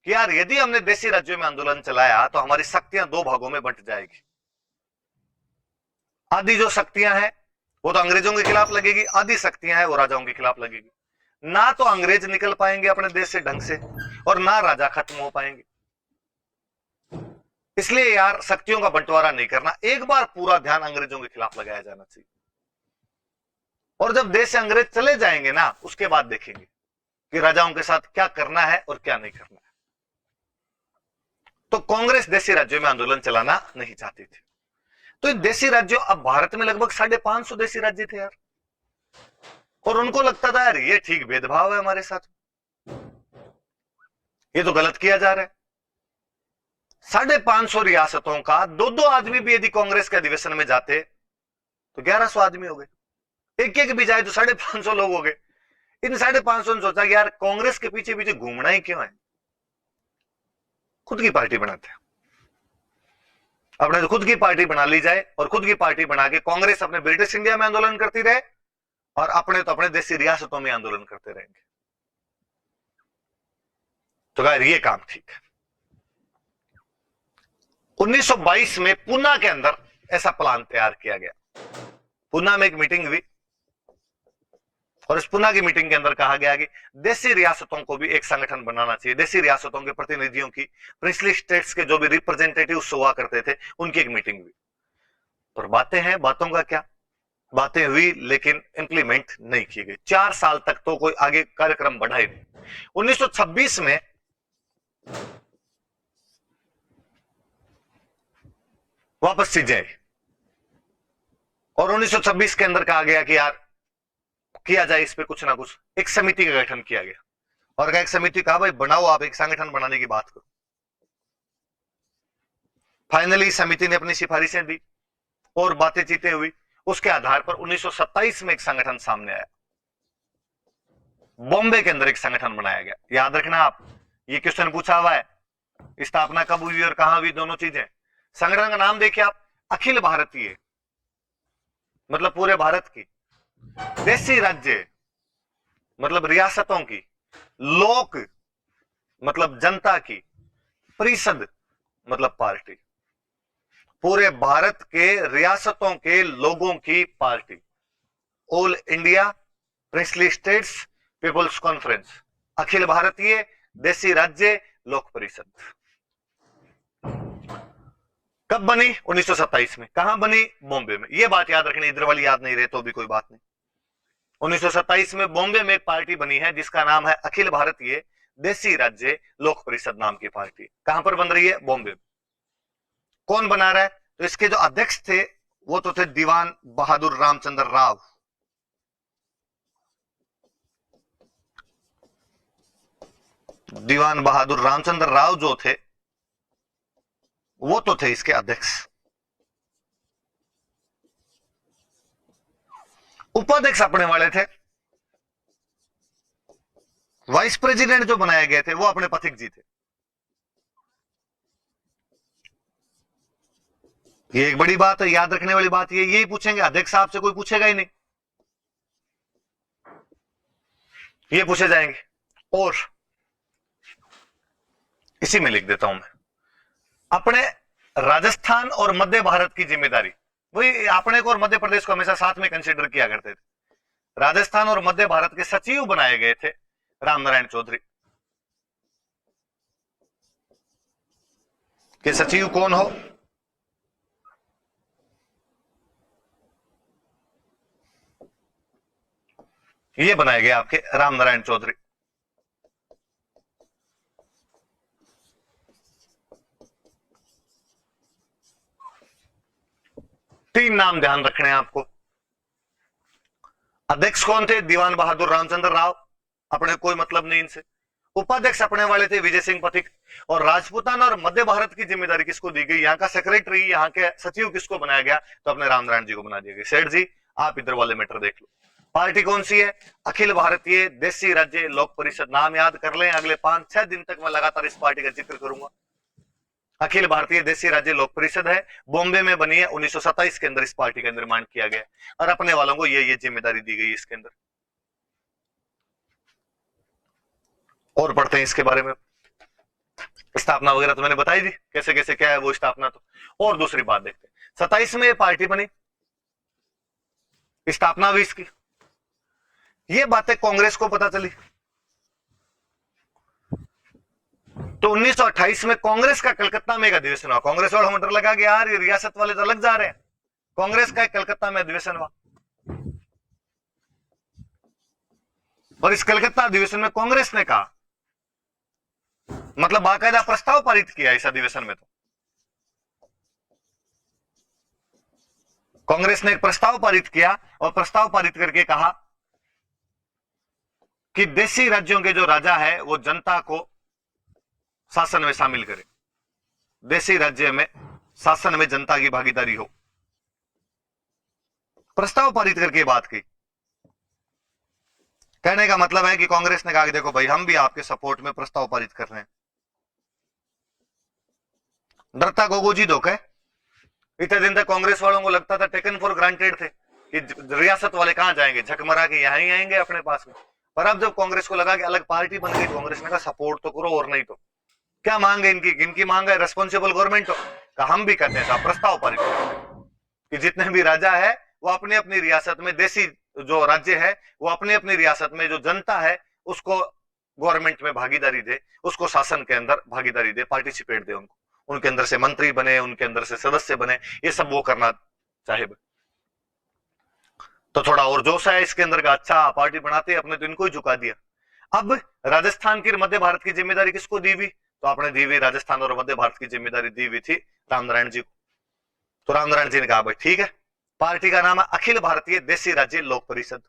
कि यार यदि हमने देशी राज्यों में आंदोलन चलाया तो हमारी शक्तियां दो भागों में बंट जाएगी। आधी जो शक्तियां हैं वो तो अंग्रेजों के खिलाफ लगेगी, आधी शक्तियां हैं वो राजाओं के खिलाफ लगेगी। ना तो अंग्रेज निकल पाएंगे अपने देश से ढंग से, और ना राजा खत्म हो पाएंगे। इसलिए यार शक्तियों का बंटवारा नहीं करना, एक बार पूरा ध्यान अंग्रेजों के खिलाफ लगाया जाना चाहिए। और जब देश से अंग्रेज चले जाएंगे ना, उसके बाद देखेंगे कि राजाओं के साथ क्या करना है और क्या नहीं करना है। तो कांग्रेस देशी राज्यों में आंदोलन चलाना नहीं चाहती थी। तो देशी राज्यों, अब भारत में लगभग 550 देशी राज्य थे यार, और उनको लगता था यार ये ठीक भेदभाव है हमारे साथ, ये तो गलत किया जा रहा है। 550 रियासतों का दो दो आदमी भी यदि कांग्रेस के अधिवेशन में जाते तो 1100 आदमी हो गए, एक एक भी जाए तो 550 लोग हो गए। इन 550 ने सोचा कि यार कांग्रेस के पीछे पीछे घूमना ही क्यों है, खुद की पार्टी बनाते हैं। अपने तो खुद की पार्टी बना ली जाए, और खुद की पार्टी बना के कांग्रेस अपने ब्रिटिश इंडिया में आंदोलन करती रहे और अपने तो अपने देशी रियासतों में आंदोलन करते रहेंगे। तो यार ये काम ठीक है। 1922 में पूना के अंदर ऐसा प्लान तैयार किया गया। पूना में एक मीटिंग हुई, और इस पुना की मीटिंग के अंदर कहा गया कि देशी रियासतों को भी एक संगठन बनाना चाहिए। देशी रियासतों के प्रतिनिधियों की, प्रिंसली स्टेट्स के जो भी रिप्रेजेंटेटिव्स हुआ करते थे, उनकी एक मीटिंग हुई। पर बातें हैं, बातों का क्या, बातें हुई लेकिन इंप्लीमेंट नहीं की गई। 4 साल तक तो कोई आगे कार्यक्रम बढ़ा ही नहीं। 1926 में वापस चीजें आई, और 1926 के अंदर कहा गया कि यार किया जाए इस पे कुछ ना कुछ। एक समिति का गठन किया गया, और एक समिति कहा भाई बनाओ, आप एक संगठन बनाने की बात करो। फाइनली समिति ने अपनी सिफारिशें दी और बातें चीतें हुई। उसके आधार पर 1927 में एक संगठन सामने आया, बॉम्बे के अंदर एक संगठन बनाया गया। याद रखना आप, ये क्वेश्चन पूछा हुआ है, स्थापना कब हुई और कहां हुई, दोनों चीजें। संगठन का नाम देखिए आप, अखिल भारतीय, मतलब पूरे भारत की, देशी राज्य मतलब रियासतों की, लोक मतलब जनता की, परिषद मतलब पार्टी, पूरे भारत के रियासतों के लोगों की पार्टी। All India princely states people's conference, अखिल भारतीय देशी राज्य लोक परिषद। कब बनी? 1927 में। कहां बनी? बॉम्बे में। यह बात याद रखनी, इधर वाली याद नहीं रहे तो भी कोई बात नहीं। 1927 में बॉम्बे में एक पार्टी बनी है जिसका नाम है अखिल भारतीय देशी राज्य लोक परिषद नाम की पार्टी। कहां पर बन रही है? बॉम्बे में। कौन बना रहा है? तो इसके जो अध्यक्ष थे वो तो थे दीवान बहादुर रामचंद्र राव। दीवान बहादुर रामचंद्र राव जो थे वो तो थे इसके अध्यक्ष। उपाध्यक्ष अपने वाले थे, वाइस प्रेसिडेंट जो बनाए गए थे वो अपने पथिक जी थे। ये एक बड़ी बात है, याद रखने वाली बात ये, यही पूछेंगे अध्यक्ष साहब से, कोई पूछेगा ही नहीं, ये पूछे जाएंगे। और इसी में लिख देता हूं मैं, अपने राजस्थान और मध्य भारत की जिम्मेदारी, वही अपने को और मध्य प्रदेश को हमेशा साथ में कंसीडर किया करते थे। राजस्थान और मध्य भारत के सचिव बनाए गए थे रामनारायण चौधरी। के सचिव कौन हो? ये बनाए गए आपके रामनारायण चौधरी। तीन नाम ध्यान रखने हैं आपको। अध्यक्ष कौन थे? दीवान बहादुर रामचंद्र राव, अपने कोई मतलब नहीं इनसे। उपाध्यक्ष अपने वाले थे विजय सिंह पथिक। और राजपूतान और मध्य भारत की जिम्मेदारी किसको दी गई? यहाँ का सेक्रेटरी, यहाँ के सचिव किसको बनाया गया? तो अपने रामनारायण जी को बना दिया गया। सेठ जी आप इधर वाले मैटर देख लो। पार्टी कौन सी है? अखिल भारतीय देशी राज्य लोक परिषद। नाम याद कर लें, अगले 5-6 दिन तक मैं लगातार इस पार्टी का जिक्र करूंगा। अखिल भारतीय देशी राज्य लोक परिषद है, बॉम्बे में बनी है। 1927 के अंदर इस पार्टी का निर्माण किया गया और अपने वालों को ये जिम्मेदारी दी गई इसके अंदर। और पढ़ते हैं इसके बारे में। स्थापना वगैरह तो मैंने बताई दी, कैसे कैसे क्या है वो स्थापना। तो और दूसरी बात देखते हैं, 27 में ये पार्टी बनी, स्थापना हुई इसकी। ये बातें कांग्रेस को पता चली तो 1928 में कांग्रेस का कलकत्ता में एक अधिवेशन हुआ। कांग्रेस वाला मोटर लगा कि यार ये रियासत वाले तो अलग जा रहे हैं। कांग्रेस का एक कलकत्ता में अधिवेशन हुआ और इस कलकत्ता अधिवेशन में कांग्रेस ने कहा, मतलब बाकायदा प्रस्ताव पारित किया इस अधिवेशन में। तो कांग्रेस ने एक प्रस्ताव पारित किया और प्रस्ताव पारित करके कहा कि देशी राज्यों के जो राजा है वो जनता को शासन में शामिल करे, देशी राज्य में शासन में जनता की भागीदारी हो। प्रस्ताव पारित करके बात की। कहने का मतलब है कि कांग्रेस ने कहा कि देखो भाई हम भी आपके सपोर्ट में प्रस्ताव पारित कर रहे हैं। डरता गोगोजी धोखे। इतने दिन तक कांग्रेस वालों को लगता था टेकन फॉर ग्रांटेड थे कि रियासत वाले कहां जाएंगे, झकमरा के यहां ही आएंगे अपने पास में। पर अब जब कांग्रेस को लगा कि अलग पार्टी बन गई, कांग्रेस ने कहा सपोर्ट तो करो, और नहीं तो क्या मांग है इनकी मांग है रेस्पॉन्सिबल गवर्नमेंट का। हम भी कहते हैं प्रस्ताव पारित कि जितने भी राजा है वो अपनी अपनी रियासत में, देशी जो राज्य है वो अपनी अपनी रियासत में जो जनता है उसको गवर्नमेंट में भागीदारी दे, उसको शासन के अंदर भागीदारी दे, पार्टिसिपेट दे, उनको उनके अंदर से मंत्री बने, उनके अंदर से सदस्य बने, ये सब वो करना चाहे। तो थोड़ा और जोश है इसके अंदर का, अच्छा पार्टी बनाते अपने तो इनको ही झुका दिया। अब राजस्थान की मध्य भारत की जिम्मेदारी किसको दी हुई? तो आपने दी हुई राजस्थान और मध्य भारत की जिम्मेदारी दी हुई थी रामनारायण जी को। तो रामनारायण जी ने कहा भाई ठीक है, पार्टी का नाम है अखिल भारतीय देशी राज्य लोक परिषद।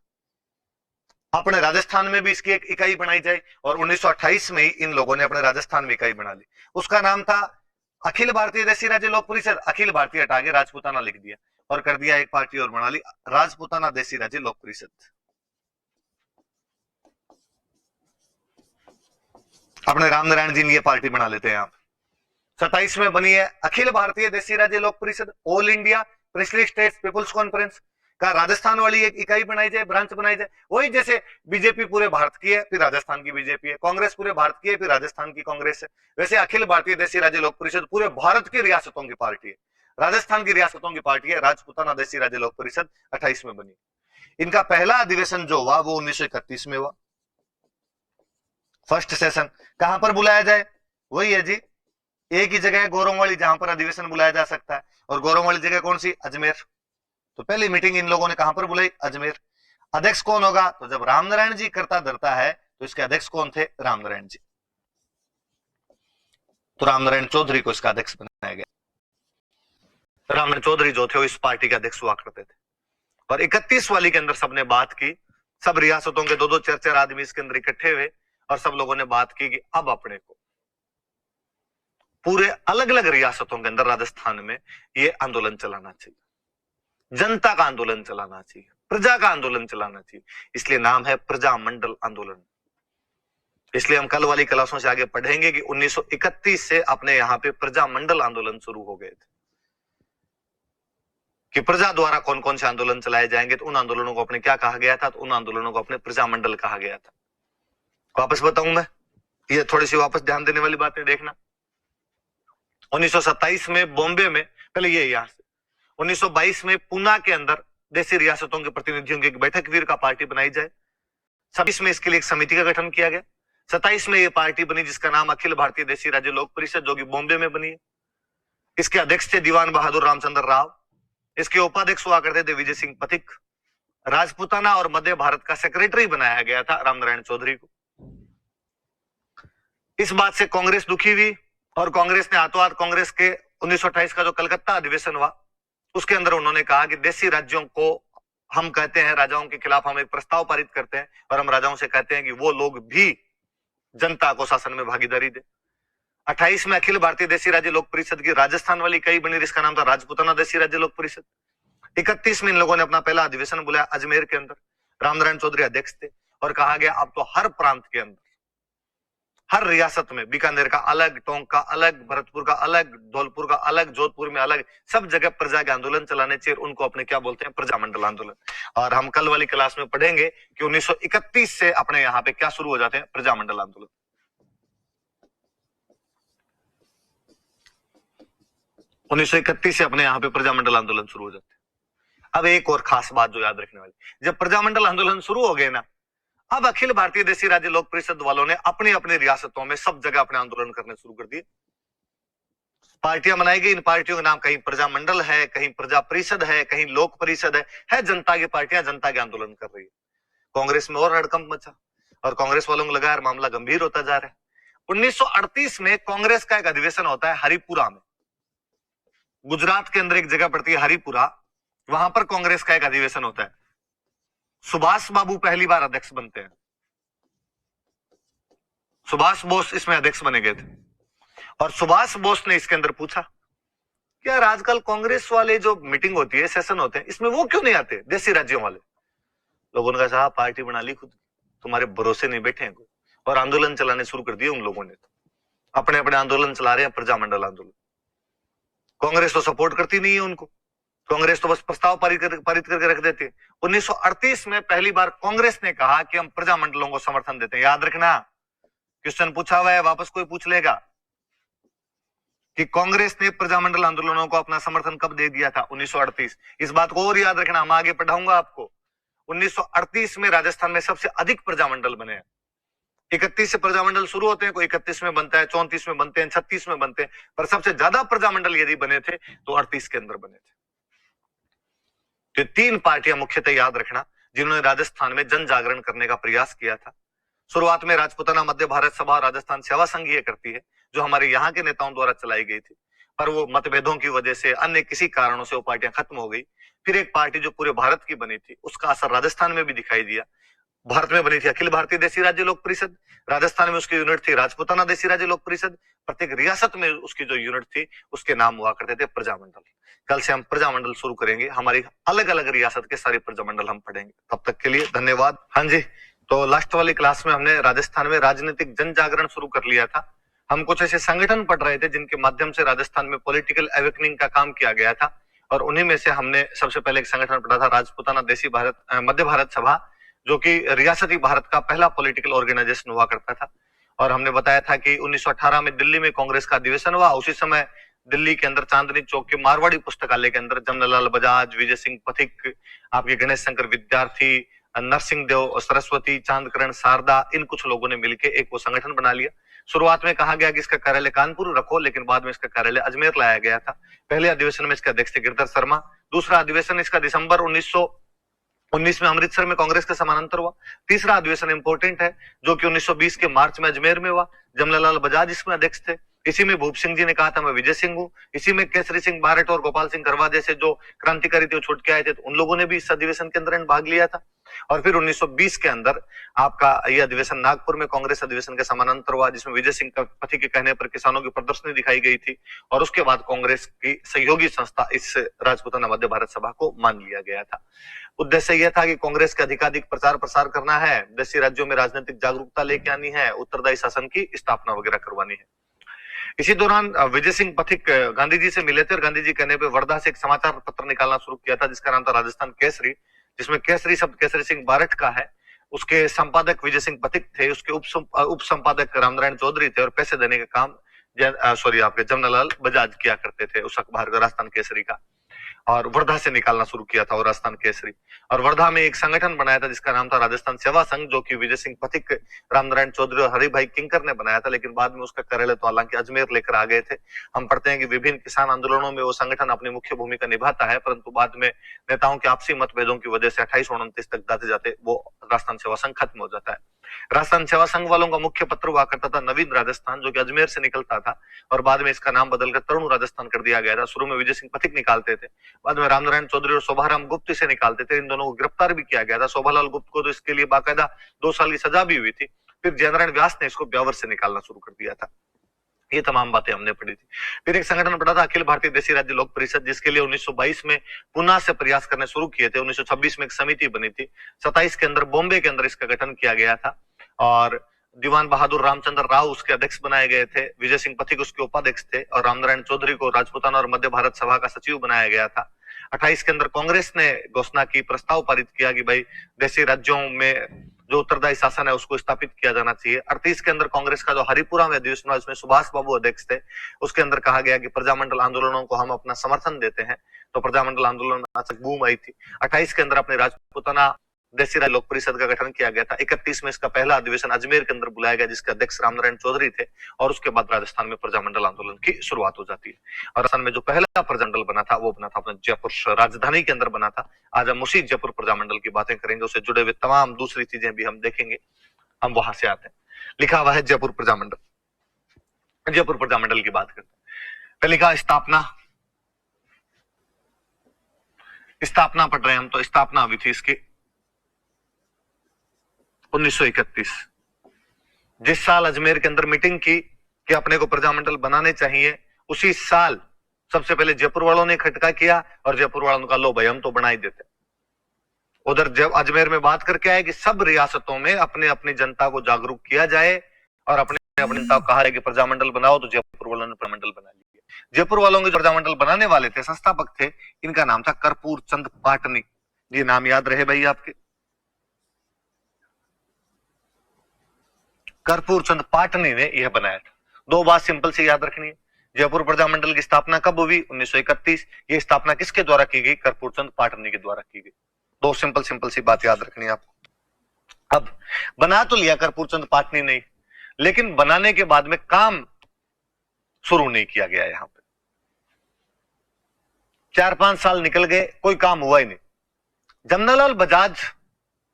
अपने राजस्थान में भी इसकी एक इकाई बनाई जाए और 1928 में ही इन लोगों ने अपने राजस्थान में इकाई बना ली। उसका नाम था अखिल भारतीय देशी राज्य लोक परिषद। अखिल भारतीय हटा के राजपूताना लिख दिया और कर दिया एक पार्टी और बना ली राजपूताना देशी राज्य लोक परिषद। अपने रामनारायण जी ने ये पार्टी बना लेते हैं। आप 27 में बनी है अखिल भारतीय देशी Rajya Lok Parishad. All India princely states people's Conference का राजस्थान वाली एक इकाई बनाई जाए, ब्रांच बनाई जाए। वही जैसे बीजेपी पूरे भारत की है फिर राजस्थान की बीजेपी है, कांग्रेस पूरे भारत की है फिर राजस्थान की कांग्रेस है, वैसे अखिल भारतीय देशी राज्य लोक परिषद पूरे भारत की रियासतों की पार्टी है, राजस्थान की रियासतों की पार्टी है। राजपूताना देशी राज्य लोक परिषद 28 में बनी। इनका पहला अधिवेशन जो हुआ वो 1931 में हुआ। फर्स्ट सेशन कहां पर बुलाया जाए? वही है जी, एक ही जगह है गौरव वाली जहां पर अधिवेशन बुलाया जा सकता है। और गौरव वाली जगह कौन सी? अजमेर। तो पहली मीटिंग इन लोगों ने कहां पर बुलाई? अजमेर। अध्यक्ष कौन होगा? तो जब रामनारायण जी करता धरता है तो इसके अध्यक्ष कौन थे? रामनारायण जी। तो रामनारायण चौधरी को इसका अध्यक्ष बनाया गया। रामनारायण चौधरी जो थे वो इस पार्टी के अध्यक्ष हुआ करते थे। और 31 वाली के अंदर सबने बात की, सब रियासतों के 2-2 4-4 आदमी इसके अंदर इकट्ठे हुए और सब लोगों ने बात की कि अब अपने को पूरे अलग अलग रियासतों के अंदर राजस्थान में ये आंदोलन चलाना चाहिए, जनता का आंदोलन चलाना चाहिए, प्रजा का आंदोलन चलाना चाहिए। इसलिए नाम है प्रजा मंडल आंदोलन। इसलिए हम कल वाली क्लासों से आगे पढ़ेंगे कि 1931 से अपने यहाँ पे प्रजा मंडल आंदोलन शुरू हो गए थे कि प्रजा द्वारा कौन कौन से आंदोलन चलाए जाएंगे। तो उन आंदोलनों को अपने क्या कहा गया था? तो उन आंदोलनों को अपने प्रजा मंडल कहा गया था। वापस बताऊं मैं, ये थोड़ी सी वापस ध्यान देने वाली बातें देखना। 1927 में बॉम्बे में, पहले ये यहां से 1922 में पूना के अंदर देशी रियासतों के प्रतिनिधियों की एक बैठक वीर का पार्टी बनाई जाए। 26 में इसके लिए एक समिति का गठन किया गया। 27 में ये पार्टी बनी जिसका नाम अखिल भारतीय देशी राज्य लोक परिषद, जो कि बॉम्बे में बनी है। इसके अध्यक्ष थे दीवान बहादुर रामचंद्र राव। इसके उपाध्यक्ष हुआ करते थे विजय सिंह पथिक। राजपूताना और मध्य भारत का सेक्रेटरी बनाया गया था रामनारायण चौधरी को। इस बात से कांग्रेस दुखी हुई और कांग्रेस ने हाथों हाथ कांग्रेस के 1928 का जो कलकत्ता अधिवेशन हुआ उसके अंदर उन्होंने कहा कि देशी राज्यों को हम कहते हैं, राजाओं के खिलाफ हम एक प्रस्ताव पारित करते हैं और हम राजाओं से कहते हैं कि वो लोग भी जनता को शासन में भागीदारी दे। 28 में अखिल भारतीय देशी राज्य लोक परिषद की राजस्थान वाली इकाई बनी, जिसका नाम था राजपूताना देशी राज्य लोक परिषद। 31 में इन लोगों ने अपना पहला अधिवेशन बुलाया अजमेर के अंदर, रामनारायण चौधरी अध्यक्ष थे, और कहा गया अब तो हर प्रांत के अंदर, हर रियासत में, बीकानेर का अलग, टोंक का अलग, भरतपुर का अलग, धौलपुर का अलग, जोधपुर में अलग, सब जगह प्रजा के आंदोलन चलाने चाहिए। उनको अपने क्या बोलते हैं, प्रजामंडल आंदोलन। और हम कल वाली क्लास में पढ़ेंगे कि 1931 से अपने यहाँ पे क्या शुरू हो जाते हैं, प्रजामंडल आंदोलन। 1931 से अपने यहाँ पे प्रजामंडल आंदोलन शुरू हो जाते हैं। अब एक और खास बात जो याद रखने वाली, जब प्रजामंडल आंदोलन शुरू हो गए ना, अब अखिल भारतीय देशी राज्य लोक परिषद वालों ने अपनी अपनी रियासतों में सब जगह अपने आंदोलन करने शुरू कर दिए। पार्टियां बनाई गई, इन पार्टियों के नाम कहीं प्रजामंडल है, कहीं प्रजा परिषद है, कहीं लोक परिषद है जनता की पार्टियां जनता के आंदोलन कर रही है। कांग्रेस में और हड़कंप मचा और कांग्रेस वालों को लगा यार मामला गंभीर होता जा रहा है। 1938 में कांग्रेस का एक अधिवेशन होता है हरिपुरा में, गुजरात के अंदर एक जगह पड़ती है हरिपुरा, वहां पर कांग्रेस का एक अधिवेशन होता है। सुभाष बाबू पहली बार अध्यक्ष बनते हैं, सुभाष बोस इसमें अध्यक्ष बने गए थे। और सुभाष बोस ने इसके अंदर पूछा कि यार आजकल कांग्रेस वाले जो मीटिंग होती है, सेशन होते हैं, इसमें वो क्यों नहीं आते देशी राज्यों वाले। लोगों ने कहा साहब पार्टी बना ली खुद, तुम्हारे भरोसे नहीं बैठे हैं कोई, और आंदोलन चलाने शुरू कर दिए उन लोगों ने। तो अपने अपने आंदोलन चला रहे हैं, प्रजामंडल आंदोलन। कांग्रेस तो सपोर्ट करती नहीं है उनको, कांग्रेस तो बस प्रस्ताव पारित करके रख देती है। 1938 में पहली बार कांग्रेस ने कहा कि हम प्रजामंडलों को समर्थन देते हैं। याद रखना, क्वेश्चन पूछा हुआ है, वापस कोई पूछ लेगा कि कांग्रेस ने प्रजामंडल आंदोलनों को अपना समर्थन कब दे दिया था, 1938। इस बात को और याद रखना, हम आगे पढ़ाऊंगा आपको। 1938 में राजस्थान में सबसे अधिक प्रजामंडल बने हैं। 31 से प्रजामंडल शुरू होते हैं, कोई 31 में बनता है, 34 में बनते हैं, 36 में बनते हैं, पर सबसे ज्यादा प्रजामंडल यदि बने थे तो 38 के अंदर बने थे। तो तीन पार्टियां मुख्यतः याद रखना जिन्होंने राजस्थान में जन जागरण करने का प्रयास किया था। शुरुआत में राजपूताना मध्य भारत सभा और राजस्थान सेवा संघ ये करती है, जो हमारे यहाँ के नेताओं द्वारा चलाई गई थी, पर वो मतभेदों की वजह से, अन्य किसी कारणों से वो पार्टियां खत्म हो गई। फिर एक पार्टी जो पूरे भारत की बनी थी, उसका असर राजस्थान में भी दिखाई दिया। भारत में बनी थी अखिल भारतीय देशी राज्य लोक परिषद, राजस्थान में उसकी यूनिट थी राजपूताना देशी राज्य लोक परिषद, प्रत्येक रियासत में उसकी जो यूनिट थी उसके नाम हुआ करते थे प्रजामंडल। कल से हम प्रजामंडल शुरू करेंगे, हमारी अलग अलग रियासत के सारे प्रजामंडल हम पढ़ेंगे। तब तक के लिए धन्यवाद। हाँ जी, तो लास्ट वाली क्लास में हमने राजस्थान में राजनीतिक जन जागरण शुरू कर लिया था। हम कुछ ऐसे संगठन पढ़ रहे थे जिनके माध्यम से राजस्थान में पॉलिटिकल अवेकनिंग का काम किया गया था, और उन्हीं में से हमने सबसे पहले एक संगठन पढ़ा था राजपूताना देशी भारत मध्य भारत सभा, जो कि रियासती भारत का पहला पॉलिटिकल ऑर्गेनाइजेशन हुआ करता था। और हमने बताया था कि 1918 में दिल्ली में कांग्रेस का अधिवेशन हुआ। उसी समय दिल्ली के अंदर चांदनी चौक के मारवाड़ी पुस्तकालय के अंदर जमनालाल बजाज, विजय सिंह पथिक, आपके गणेश शंकर विद्यार्थी, नरसिंह देव सरस्वती, चांदकरण शारदा, इन कुछ लोगों ने मिलकर एक वो संगठन बना लिया। शुरुआत में कहा गया कि इसका कार्यालय कानपुर रखो, लेकिन बाद में इसका कार्यालय अजमेर लाया गया था। पहले अधिवेशन में इसके अध्यक्ष थे गिरधर शर्मा। दूसरा अधिवेशन इसका दिसंबर 1919 में अमृतसर में कांग्रेस के समानांतर हुआ। तीसरा अधिवेशन इंपोर्टेंट है, जो कि 1920 के मार्च में अजमेर में हुआ। जमनालाल बजाज इसमें अध्यक्ष थे। इसी में भूप सिंह जी ने कहा था मैं विजय सिंह हूँ। इसी में केसरी सिंह बारट और गोपाल सिंह गरवा जैसे जो क्रांतिकारी थे, छूट के आए थे, तो उन लोगों ने भी इस अधिवेशन के अंदर भाग लिया था। और फिर 1920 के अंदर आपका यह अधिवेशन नागपुर में कांग्रेस अधिवेशन के समानांतर हुआ, जिसमें विजय सिंह पथिक के कहने पर किसानों की प्रदर्शनी दिखाई गई थी। और उसके बाद कांग्रेस की सहयोगी संस्था इस राजपूताना मध्य भारत सभा को मान लिया गया था। उद्देश्य यह था कि कांग्रेस का अधिकाधिक प्रचार प्रसार करना है, देशी राज्यों में राजनीतिक जागरूकता लेके आनी है, उत्तरदायी शासन की स्थापना वगैरह करवानी है। इसी दौरान विजय सिंह पथिक गांधी जी से मिले थे और गांधी जी कहने पे वर्धा से एक समाचार पत्र निकालना शुरू किया था, जिसका नाम था राजस्थान केसरी, जिसमें केसरी शब्द केसरी सिंह बारट का है। उसके संपादक विजय सिंह पथिक थे, उसके उप संपादक रामनारायण चौधरी थे, और पैसे देने का काम आपके जमनालाल बजाज किया करते थे उस अखबार का, राजस्थान केसरी का। और वर्धा से निकालना शुरू किया था और राजस्थान केसरी। और वर्धा में एक संगठन बनाया था जिसका नाम था राजस्थान सेवा संघ, जो कि विजय सिंह पथिक, रामनारायण चौधरी और हरिभाई किंकर ने बनाया था। लेकिन बाद में उसका कार्यालय तो हालांकि अजमेर लेकर आ गए थे। हम पढ़ते हैं कि विभिन्न किसान आंदोलनों में वो संगठन अपनी मुख्य भूमिका निभाता है, परंतु बाद में नेताओं के आपसी मतभेदों की वजह से 2829 तक जाते जाते वो राजस्थान सेवा संघ खत्म हो जाता है। राजस्थान सेवा संघ वालों का मुख्य पत्र हुआ करता था नवीन राजस्थान, जो कि अजमेर से निकलता था और बाद में इसका नाम बदलकर तरुण राजस्थान कर दिया गया था। शुरू में विजय सिंह पथिक निकालते थे, बाद में रामनारायण चौधरी और शोभाराम गुप्त से निकालते थे। इन दोनों को गिरफ्तार भी किया गया था। शोभालाल गुप्त को तो इसके लिए बाकायदा 2 साल की सजा भी हुई थी। फिर जयनारायण व्यास ने इसको ब्यावर से निकालना शुरू कर दिया था। ये तमाम बातें हमने पढ़ी थी। फिर एक संगठन पढ़ा था अखिल भारतीय देशी राज्य लोक परिषद, जिसके लिए 1922 में पुनः से प्रयास करने शुरू किए थे। 1926 में एक समिति बनी थी। 27 के अंदर बॉम्बे के अंदर इसका गठन किया गया था और दीवान बहादुर रामचंद्र राव उसके अध्यक्ष बनाए गए थे। विजय सिंह पथिक उसके उपाध्यक्ष थे और रामनारायण चौधरी को राजपूताना और मध्य भारत सभा का सचिव बनाया गया था। 28 के अंदर कांग्रेस ने घोषणा की, प्रस्ताव पारित किया कि भाई देशी राज्यों में जो उत्तरदायी शासन है उसको स्थापित किया जाना चाहिए। 38 के अंदर कांग्रेस का जो हरिपुरा में अधिवेशन हुआ, इसमें सुभाष बाबू अध्यक्ष थे। उसके अंदर कहा गया कि प्रजामंडल आंदोलनों को हम अपना समर्थन देते हैं, तो प्रजामंडल आंदोलन में अचानक बूम आई थी। 28 के अंदर अपने राजपूताना देशी राज्य लोक परिषद का गठन किया गया था। 31 में इसका पहला अधिवेशन अजमेर के अंदर बुलाया गया, जिसके अध्यक्ष रामनारायण चौधरी थे और उसके बाद राजस्थान में प्रजामंडल आंदोलन की शुरुआत हो जाती है। और राजस्थान में जो पहला प्रजामंडल बना था वो बना था अपने जयपुर राजधानी के अंदर बना था। आज हम उसी जयपुर प्रजामंडल की बातें करेंगे, उससे जुड़े हुए तमाम दूसरी चीजें भी हम देखेंगे। हम वहां से आते हैं, लिखा हुआ है जयपुर प्रजामंडल। जयपुर प्रजामंडल की बात करते हैं। पहले लिखा स्थापना, स्थापना पढ़ रहे हैं हम, तो स्थापना हुई थी इसकी 1931। जिस साल अजमेर के अंदर मीटिंग की कि अपने को प्रजामंडल बनाने चाहिए, उसी साल सबसे पहले जयपुर वालों ने खटका किया और जयपुर वालों ने कहा लो भाई हम तो बना ही देते। उधर जब अजमेर में बात करके आए कि सब रियासतों में अपने अपनी जनता को जागरूक किया जाए और अपने अपनी जनता को कहा है कि प्रजामंडल बनाओ, तो जयपुर वालों ने प्रजामंडल बना लिया। जयपुर वालों के जो प्रजामंडल बनाने वाले थे, संस्थापक थे, इनका नाम था कर्पूर चंद पाटनी। ये नाम याद रहे भाई आपके, कर्पूर चंद पाटनी ने यह बनाया था। 2 बात सिंपल से याद रखनी है। जयपुर प्रजामंडल की स्थापना कब हुई? 1931। ये स्थापना किसके द्वारा की गई? कर्पूर चंद पाटनी के द्वारा की गई। 2 सिंपल सी बात याद रखनी है आपको। अब बना तो लिया कर्पूर चंद पाटनी ने, लेकिन बनाने के बाद में काम शुरू नहीं किया गया। यहां पे 4-5 साल निकल गए, कोई काम हुआ ही नहीं। जमनालाल बजाज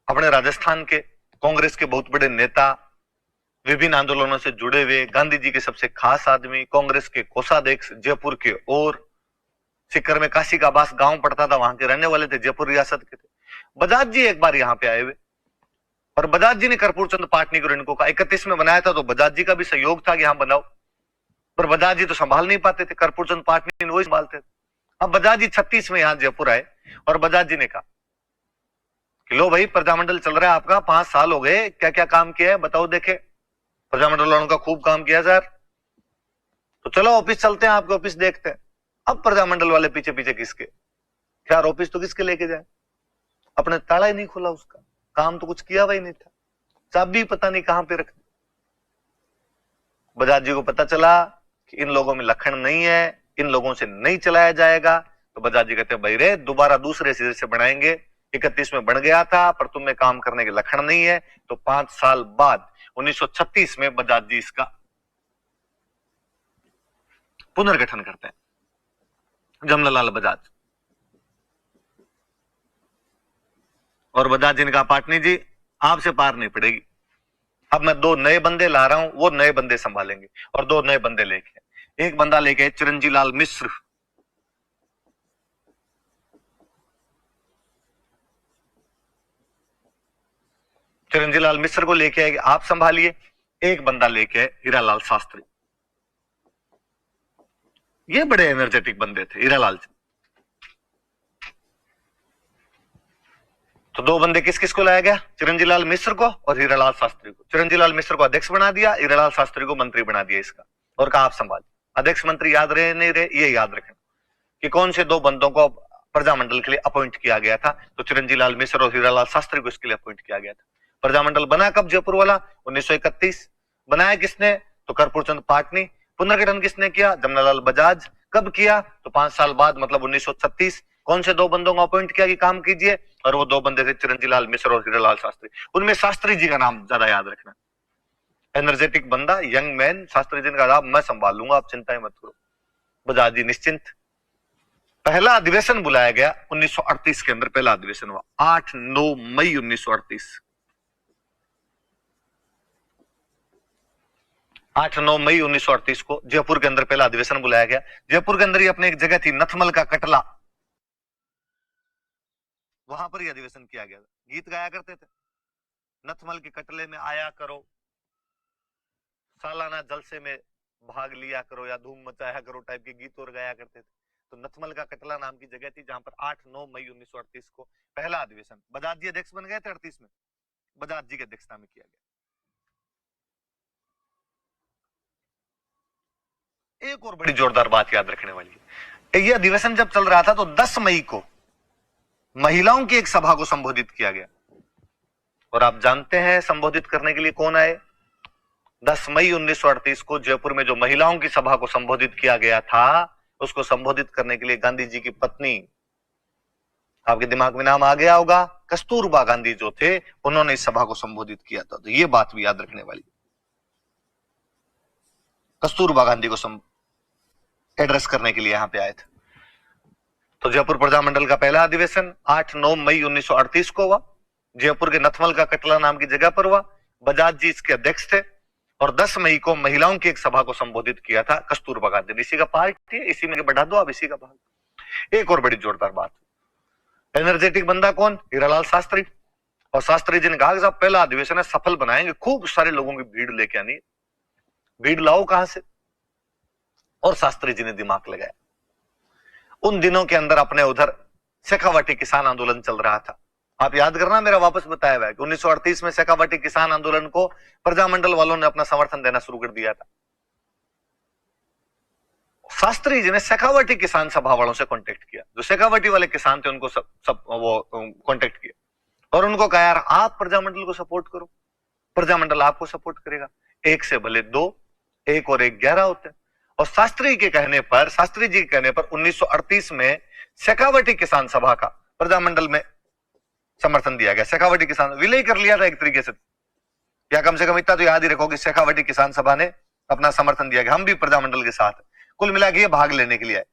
अपने राजस्थान के कांग्रेस के बहुत बड़े नेता, विभिन्न आंदोलनों से जुड़े हुए, गांधी जी के सबसे खास आदमी, कांग्रेस के कोषाध्यक्ष, जयपुर के और सीकर में काशी का बास गांव पड़ता था, वहां के रहने वाले थे, जयपुर रियासत के थे। बजाज जी एक बार यहां पे आए हुए और बजाज जी ने कर्पूर चंद पाटनी को इनको का 31 में बनाया था, तो बजाज जी का भी सहयोग था कि यहां बनाओ, पर बजाज जी तो संभाल नहीं पाते थे, कर्पूर चंद पाटनी वही संभालते थे। अब बजाज जी 36 में यहां जयपुर आए और बजाज जी ने कहा कि लो भाई प्रजामंडल चल रहा है आपका, 5 साल हो गए, क्या क्या काम किया है बताओ देखे। प्रजामंडल वालों का खूब काम किया सर, तो चलो ऑफिस चलते हैं, आपके ऑफिस देखते हैं। अब प्रजामंडल वाले पीछे पीछे किसके, यार ऑफिस तो किसके लेके जाए, अपने ताला ही नहीं खोला, उसका काम तो कुछ किया हुआ ही नहीं था, चाबी पता नहीं कहां पे रख दी। बजाज जी को पता चला कि इन लोगों में लखन नहीं है, इन लोगों से नहीं चलाया जाएगा, तो बजाज जी कहते हैं भाई रे दोबारा दूसरे सिरे से बनाएंगे। 31 में बन गया था पर तुम में काम करने के लखन नहीं है, तो 5 साल बाद 1936 में बजाज जी इसका पुनर्गठन करते हैं, जमनालाल बजाज। और बजाज जी ने कहा पाटनी जी आपसे पार नहीं पड़ेगी, अब मैं 2 नए बंदे ला रहा हूं, वो नए बंदे संभालेंगे। और 2 नए बंदे लेके, एक बंदा लेके चिरंजीव लाल मिश्र, चिरंजीव लाल मिश्र को लेके आए आप संभालिए। एक बंदा लेके आए हीरालाल शास्त्री। ये बड़े एनर्जेटिक बंदे थे हीरालाल जी। तो 2 बंदे किस किस को लाया गया? चिरंजीव लाल मिश्र को और हीरालाल शास्त्री को। चिरंजीव लाल मिश्र को अध्यक्ष बना दिया, हीरालाल शास्त्री को मंत्री बना दिया इसका, और कहा आप संभालिए। अध्यक्ष मंत्री याद रहे नहीं रहे, ये याद रखें कि कौन से 2 बंदों को प्रजामंडल के लिए अपॉइंट किया गया था। तो चिरंजीव लाल मिश्र और हीरालाल शास्त्री को इसके लिए अपॉइंट किया गया था। प्रजामंडल बना कब जयपुर वाला? 1931। बनाया किसने? तो कर्पूर चंद पाटनी। पुनर्गठन किसने किया? जमनालाल बजाज। कब किया? तो 5 साल बाद, मतलब 1936। कौन से 2 बंदों को अपॉइंट किया कि काम कीजिए? और वो 2 बंदे थे चिरंजीव लाल मिश्र और हीरालाल शास्त्री। उनमें शास्त्री जी का नाम ज्यादा याद रखना। एनर्जेटिक बंदा, यंग मैन, शास्त्री जी ने कहा मैं संभाल लूंगा, आप चिंता ही मत करो। बजाज जी निश्चिंत। पहला अधिवेशन बुलाया गया 1938 के अंदर, पहला अधिवेशन हुआ 8-9 मई 1938। 8-9 मई 1938 को जयपुर के अंदर पहला अधिवेशन बुलाया गया। जयपुर के अंदर ही अपने एक जगह थी नथमल का कटला, वहां पर ही अधिवेशन किया गया। गीत गाया करते थे, नथमल के कटले में आया करो, सालाना जलसे में भाग लिया करो या धूम मचाया करो टाइप के गीत और गाया करते थे। तो नथमल का कटला नाम की जगह थी जहां पर 8-9 मई 1938 को पहला अधिवेशन, बजाज जी अध्यक्ष बन गए थे 38 में, बजाज जी की अध्यक्षता में किया गया। एक और बड़ी जोरदार बात याद रखने वाली है, यह अधिवेशन जब चल रहा था तो 10 मई को महिलाओं की एक सभा को संबोधित किया गया। और आप जानते हैं संबोधित करने के लिए कौन आए? 10 मई 1938 को जयपुर में जो महिलाओं की सभा को संबोधित किया गया था, उसको संबोधित करने के लिए गांधी जी की पत्नी, आपके दिमाग में नाम आ गया होगा, कस्तूरबा गांधी जो थे, उन्होंने इस सभा को संबोधित किया था। तो ये बात भी याद रखने वाली, कस्तूरबा गांधी को एड्रेस करने के लिए यहां पे आए थे। तो जयपुर प्रजामंडल का पहला अधिवेशन 8-9 मई 1938 को हुआ, जयपुर के नथमल का कटला नाम की जगह पर हुआ। बजाज जी इसके अध्यक्ष थे और 10 मई को महिलाओं की एक सभा को संबोधित किया था कस्तूरबा गांधी। इसी का पार्ट थी, इसी में बढ़ा दो आप, इसी का भाग। एक और बड़ी जोरदार बात, एनर्जेटिक बंदा कौन? हीरालाल शास्त्री। और शास्त्री जी ने कहा कि साहब पहला अधिवेशन है, सफल बनाएंगे, खूब सारे लोगों की भीड़ लेके आनी, भीड़ लाओ कहां से? और शास्त्री जी ने दिमाग लगाया। उन दिनों के अंदर अपने उधर शेखावाटी किसान आंदोलन चल रहा था। आप याद करना, मेरा वापस बताया हुआ है कि 1938 में शेखावाटी किसान आंदोलन को प्रजामंडल वालों ने अपना समर्थन देना शुरू कर दिया था। शास्त्री जी ने शेखावाटी किसान सभा वालों से कांटेक्ट किया, जो शेखावाटी वाले किसान थे उनको वो कांटेक्ट किया और उनको कहा यार आप प्रजामंडल को सपोर्ट करो, प्रजामंडल आपको सपोर्ट करेगा, एक से भले दो, एक और एक 11 होते हैं। और शास्त्री जी के कहने पर 1938 में शेखावाटी किसान सभा का प्रजामंडल में समर्थन दिया गया। शेखावाटी किसान विलय कर लिया था एक तरीके से, या कम से कम इतना तो याद ही रखो कि शेखावाटी किसान सभा ने अपना समर्थन दिया गया, हम भी प्रजामंडल के साथ। कुल मिला के ये भाग लेने के लिए आए।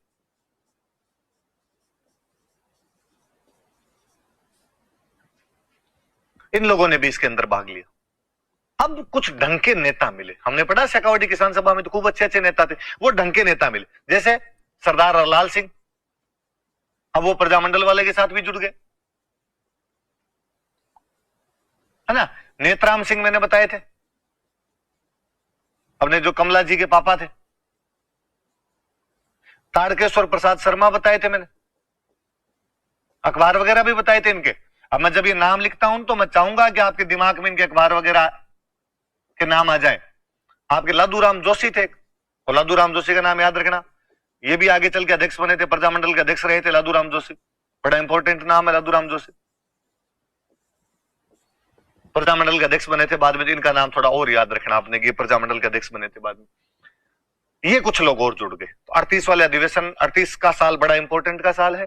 इन लोगों ने भी इसके अंदर भाग लिया। अब कुछ ढंग के नेता मिले, हमने पढ़ा शेखावाटी किसान सभा में तो खूब अच्छे अच्छे नेता थे, वो ढंग के नेता मिले, जैसे सरदार हरलाल सिंह। अब वो प्रजामंडल वाले के साथ भी जुड़ गए, है ना। नेतराम सिंह मैंने बताए थे, अपने जो कमला जी के पापा थे। तारकेश्वर प्रसाद शर्मा बताए थे मैंने, अखबार वगैरह भी बताए थे इनके। अब मैं जब ये नाम लिखता हूं तो मैं चाहूंगा कि आपके दिमाग में इनके अखबार वगैरह के नाम आ जाए। आपके लादूराम जोशी थे, और लादूराम जोशी का नाम याद रखना, ये भी आगे चल के अध्यक्ष बने थे, प्रजामंडल के अध्यक्ष रहे थे लादूराम जोशी, बड़ा इंपॉर्टेंट नाम है लादूराम जोशी, प्रजामंडल के अध्यक्ष बने थे। बाद में इनका नाम थोड़ा और याद रखना आपने, ये प्रजामंडल के अध्यक्ष बने थे बाद में। ये कुछ लोग और जुड़ गए। तो 38 वाले अधिवेशन, 38 का साल बड़ा इंपॉर्टेंट का साल है,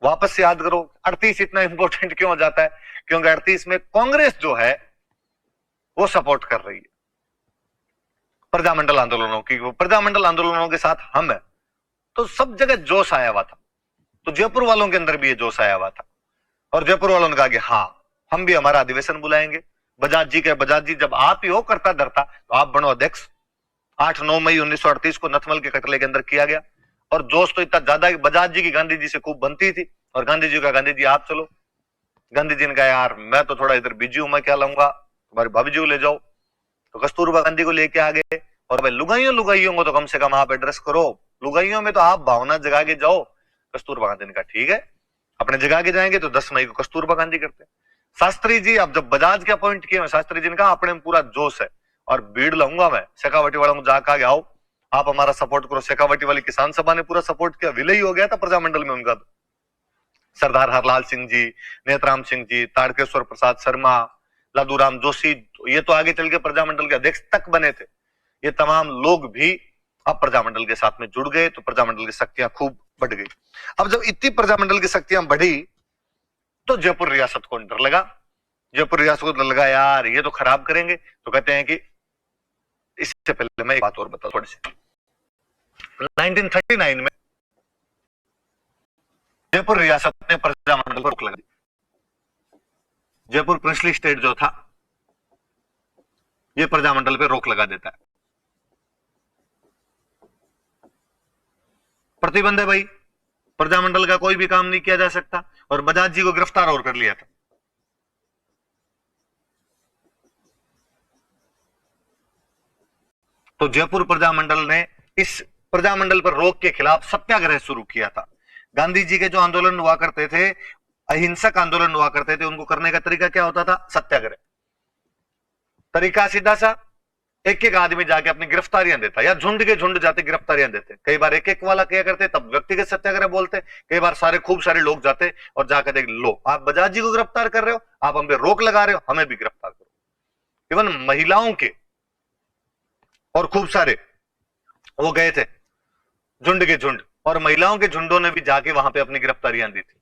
वापस से याद करो 38 इतना इंपॉर्टेंट क्यों हो जाता है? क्योंकि 38 में कांग्रेस जो है वो सपोर्ट कर रही है प्रजामंडल आंदोलनों की, वो प्रजामंडल आंदोलनों के साथ हम है, तो सब जगह जोश आया हुआ था। तो जयपुर वालों के अंदर भी ये जोश आया हुआ था, और जयपुर वालों ने कहा कि हाँ हम भी हमारा अधिवेशन बुलाएंगे। बजाज जी जब आप ही हो करता धरता तो आप बनो अध्यक्ष। 8-9 मई 1938 को नथमल के कटले के अंदर किया गया, और जोश तो इतना ज्यादा कि बजाज जी की गांधी जी से खूब बनती थी, और गांधी जी का गांधी जी आप चलो। गांधी जी ने कहा यार मैं तो थोड़ा इधर बिजी हूं, मैं क्या लाऊंगा, तुम्हारी भाभी जी को ले जाओ। तो कस्तूरबा गांधी को लेके आ गए, और भाई लुगाइयों को तो कम से कम आप एड्रेस करो, लुगाइयों में तो आप भावना जगा के जाओ। कस्तूरबा गांधी ने कहा ठीक है, अपने जगा के जाएंगे। तो 10 मई को कस्तूरबा गांधी करते। शास्त्री जी अब जब बजाज के अपॉइंट किए, शास्त्री जी ने कहा अपने में पूरा जोश है और भीड़ लाऊंगा मैं, शेखावाटी वालों को जाकर आगे आओ, आप हमारा सपोर्ट करो। शेखावाटी वाली किसान सभा ने पूरा सपोर्ट किया, विलय हो गया था प्रजामंडल में उनका। सरदार हरलाल सिंह जी, नेतराम सिंह जी, तारकेश्वर प्रसाद शर्मा, लादूराम जोशी, ये तो आगे चल के प्रजामंडल के अध्यक्ष तक बने थे। ये तमाम लोग भी अब प्रजामंडल के साथ में जुड़ गए, तो प्रजामंडल की शक्तियां खूब बढ़ गई। अब जब इतनी प्रजामंडल की शक्तियां बढ़ी तो जयपुर रियासत को डर लगा। जयपुर रियासत को डर लगा यार ये तो खराब करेंगे। तो कहते हैं कि इससे पहले मैं एक बात और बता थोड़ी सी। 1939 में जयपुर रियासत ने प्रजामंडल पर रोक लगा दी। जयपुर प्रिंसली स्टेट जो था ये प्रजामंडल पे रोक लगा देता है। प्रतिबंध है भाई, प्रजामंडल का कोई भी काम नहीं किया जा सकता। और बजाज जी को गिरफ्तार और कर लिया था। तो जयपुर प्रजामंडल ने इस प्रजामंडल पर रोक के खिलाफ सत्याग्रह शुरू किया था। गांधी जी के जो आंदोलन हुआ करते थे, अहिंसक आंदोलन हुआ करते थे, उनको करने का तरीका क्या होता था? सत्याग्रह। तरीका सीधा सा, एक एक आदमी जाके अपनी गिरफ्तारियां देता, या झुंड के झुंड जाते गिरफ्तारियां देते। कई बार एक एक वाला किया करते, तब व्यक्तिगत सत्याग्रह बोलते। कई बार सारे खूब सारे लोग जाते और जाकर देख लो, आप बजाज जी को गिरफ्तार कर रहे हो, आप हम पे रोक लगा रहे हो, हमें भी गिरफ्तार करो। इवन महिलाओं के और खूब सारे वो गए थे झुंड के झुंड, और महिलाओं के झुंडों ने भी जाके वहां पे अपनी गिरफ्तारियां दी थी।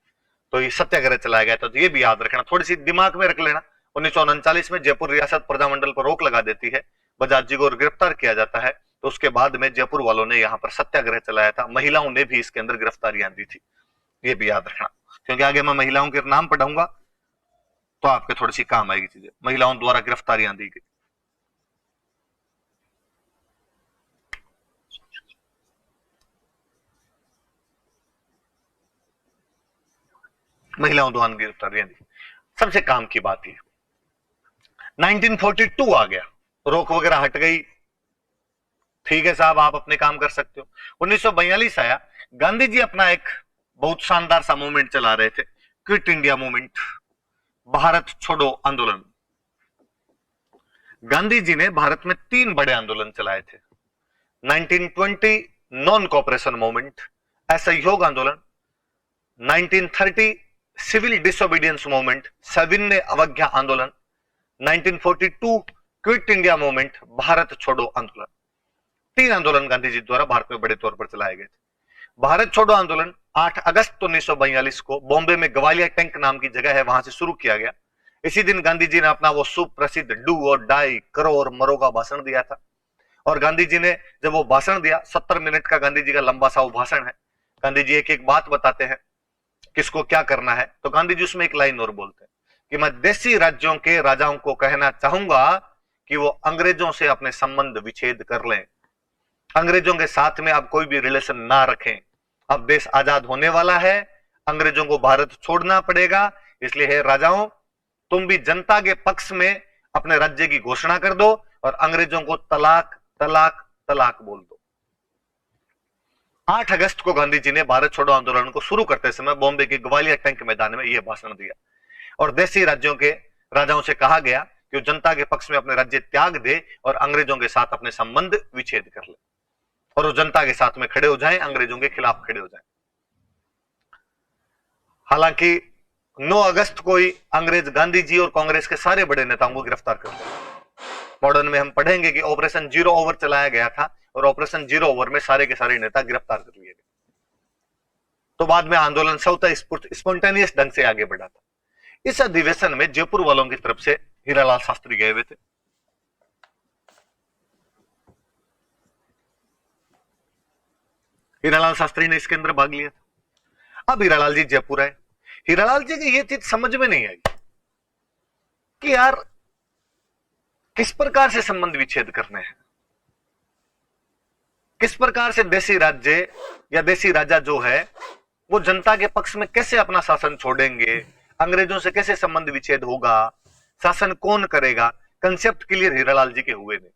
तो ये सत्याग्रह चलाया गया था। तो ये भी याद रखना, थोड़ी सी दिमाग में रख लेना। 1939 में जयपुर रियासत प्रजामंडल पर रोक लगा देती है, बजाज जी को गिरफ्तार किया जाता है। तो उसके बाद में जयपुर वालों ने यहाँ पर सत्याग्रह चलाया था, महिलाओं ने भी इसके अंदर गिरफ्तारियां दी थी। ये भी याद रखना, क्योंकि आगे मैं महिलाओं के नाम पढ़ाऊंगा तो आपके थोड़ी सी काम आएगी चीजें। महिलाओं द्वारा गिरफ्तारियां दी गई। महिलाओं द्वारा गिरफ्तारियां दी, सबसे काम की बात है। 1942 आ गया, रोक वगैरह हट गई, ठीक है साहब, आप अपने काम कर सकते हो। 1942 आया, गांधी जी अपना एक बहुत शानदार सा मूवमेंट चला रहे थे, क्विट इंडिया मूवमेंट, भारत छोड़ो आंदोलन। गांधी जी ने भारत में 3 बड़े आंदोलन चलाए थे। 1920 नॉन कोऑपरेशन मूवमेंट, असहयोग आंदोलन। 1930 सिविल डिसोबीडियंस मूवमेंट, सविनय अवज्ञा आंदोलन। 1942 क्विट इंडिया मूवमेंट, भारत छोड़ो आंदोलन। 3 आंदोलन गांधी जी द्वारा भारत में बड़े तौर पर चलाए गए थे। भारत छोड़ो आंदोलन 8 अगस्त 1942 को बॉम्बे में ग्वालियर टैंक नाम की जगह है, वहां से शुरू किया गया। इसी दिन गांधी जी ने अपना वो सुप्रसिद्ध डू और डाई, करो और मरो का भाषण दिया था। और गांधी जी ने जब वो भाषण दिया, 70 मिनट का गांधी जी का लंबा सा वो भाषण है। गांधी जी एक एक बात बताते हैं किसको क्या करना है। तो गांधी जी उसमें एक लाइन और बोलते हैं कि मैं देशी राज्यों के राजाओं को कहना चाहूंगा कि वो अंग्रेजों से अपने संबंध विच्छेद कर लें, अंग्रेजों के साथ में अब कोई भी रिलेशन ना रखें। अब देश आजाद होने वाला है, अंग्रेजों को भारत छोड़ना पड़ेगा, इसलिए हे राजाओं, तुम भी जनता के पक्ष में अपने राज्य की घोषणा कर दो और अंग्रेजों को तलाक तलाक तलाक बोल दो। 8 अगस्त को गांधी जी ने भारत छोड़ो आंदोलन को शुरू करते समय बॉम्बे के ग्वालियर टैंक मैदान में यह भाषण दिया और देशी राज्यों के राजाओं से कहा गया कि वो जनता के पक्ष में अपने राज्य त्याग दे और अंग्रेजों के साथ अपने संबंध विच्छेद कर ले और वो जनता के साथ में खड़े हो जाएं, अंग्रेजों के खिलाफ खड़े हो जाएं। हालांकि 9 अगस्त को ही अंग्रेज गांधी जी और कांग्रेस के सारे बड़े नेताओं को गिरफ्तार कर लिया। मॉडर्न में हम पढ़ेंगे कि ऑपरेशन जीरो ओवर चलाया गया था और ऑपरेशन जीरो ओवर में सारे के सारे नेता गिरफ्तार कर लिए गए। तो बाद में आंदोलन स्वतः स्पॉन्टेनियस ढंग से आगे बढ़ा था। इस अधिवेशन में जयपुर वालों की तरफ से हीरालाल शास्त्री गए हुए थे। हीरालाल शास्त्री ने इसके अंदर भाग लिया था। अब हीरालाल जी जयपुर आए। हीरालाल जी की ये चीज समझ में नहीं आई कि यार किस प्रकार से संबंध विच्छेद करने हैं, किस प्रकार से देशी राज्य या देशी राजा जो है वो जनता के पक्ष में कैसे अपना शासन छोड़ेंगे, अंग्रेजों से कैसे संबंध विच्छेद होगा, शासन कौन करेगा। कंसेप्ट क्लियर हीरालाल जी के हुए नहीं।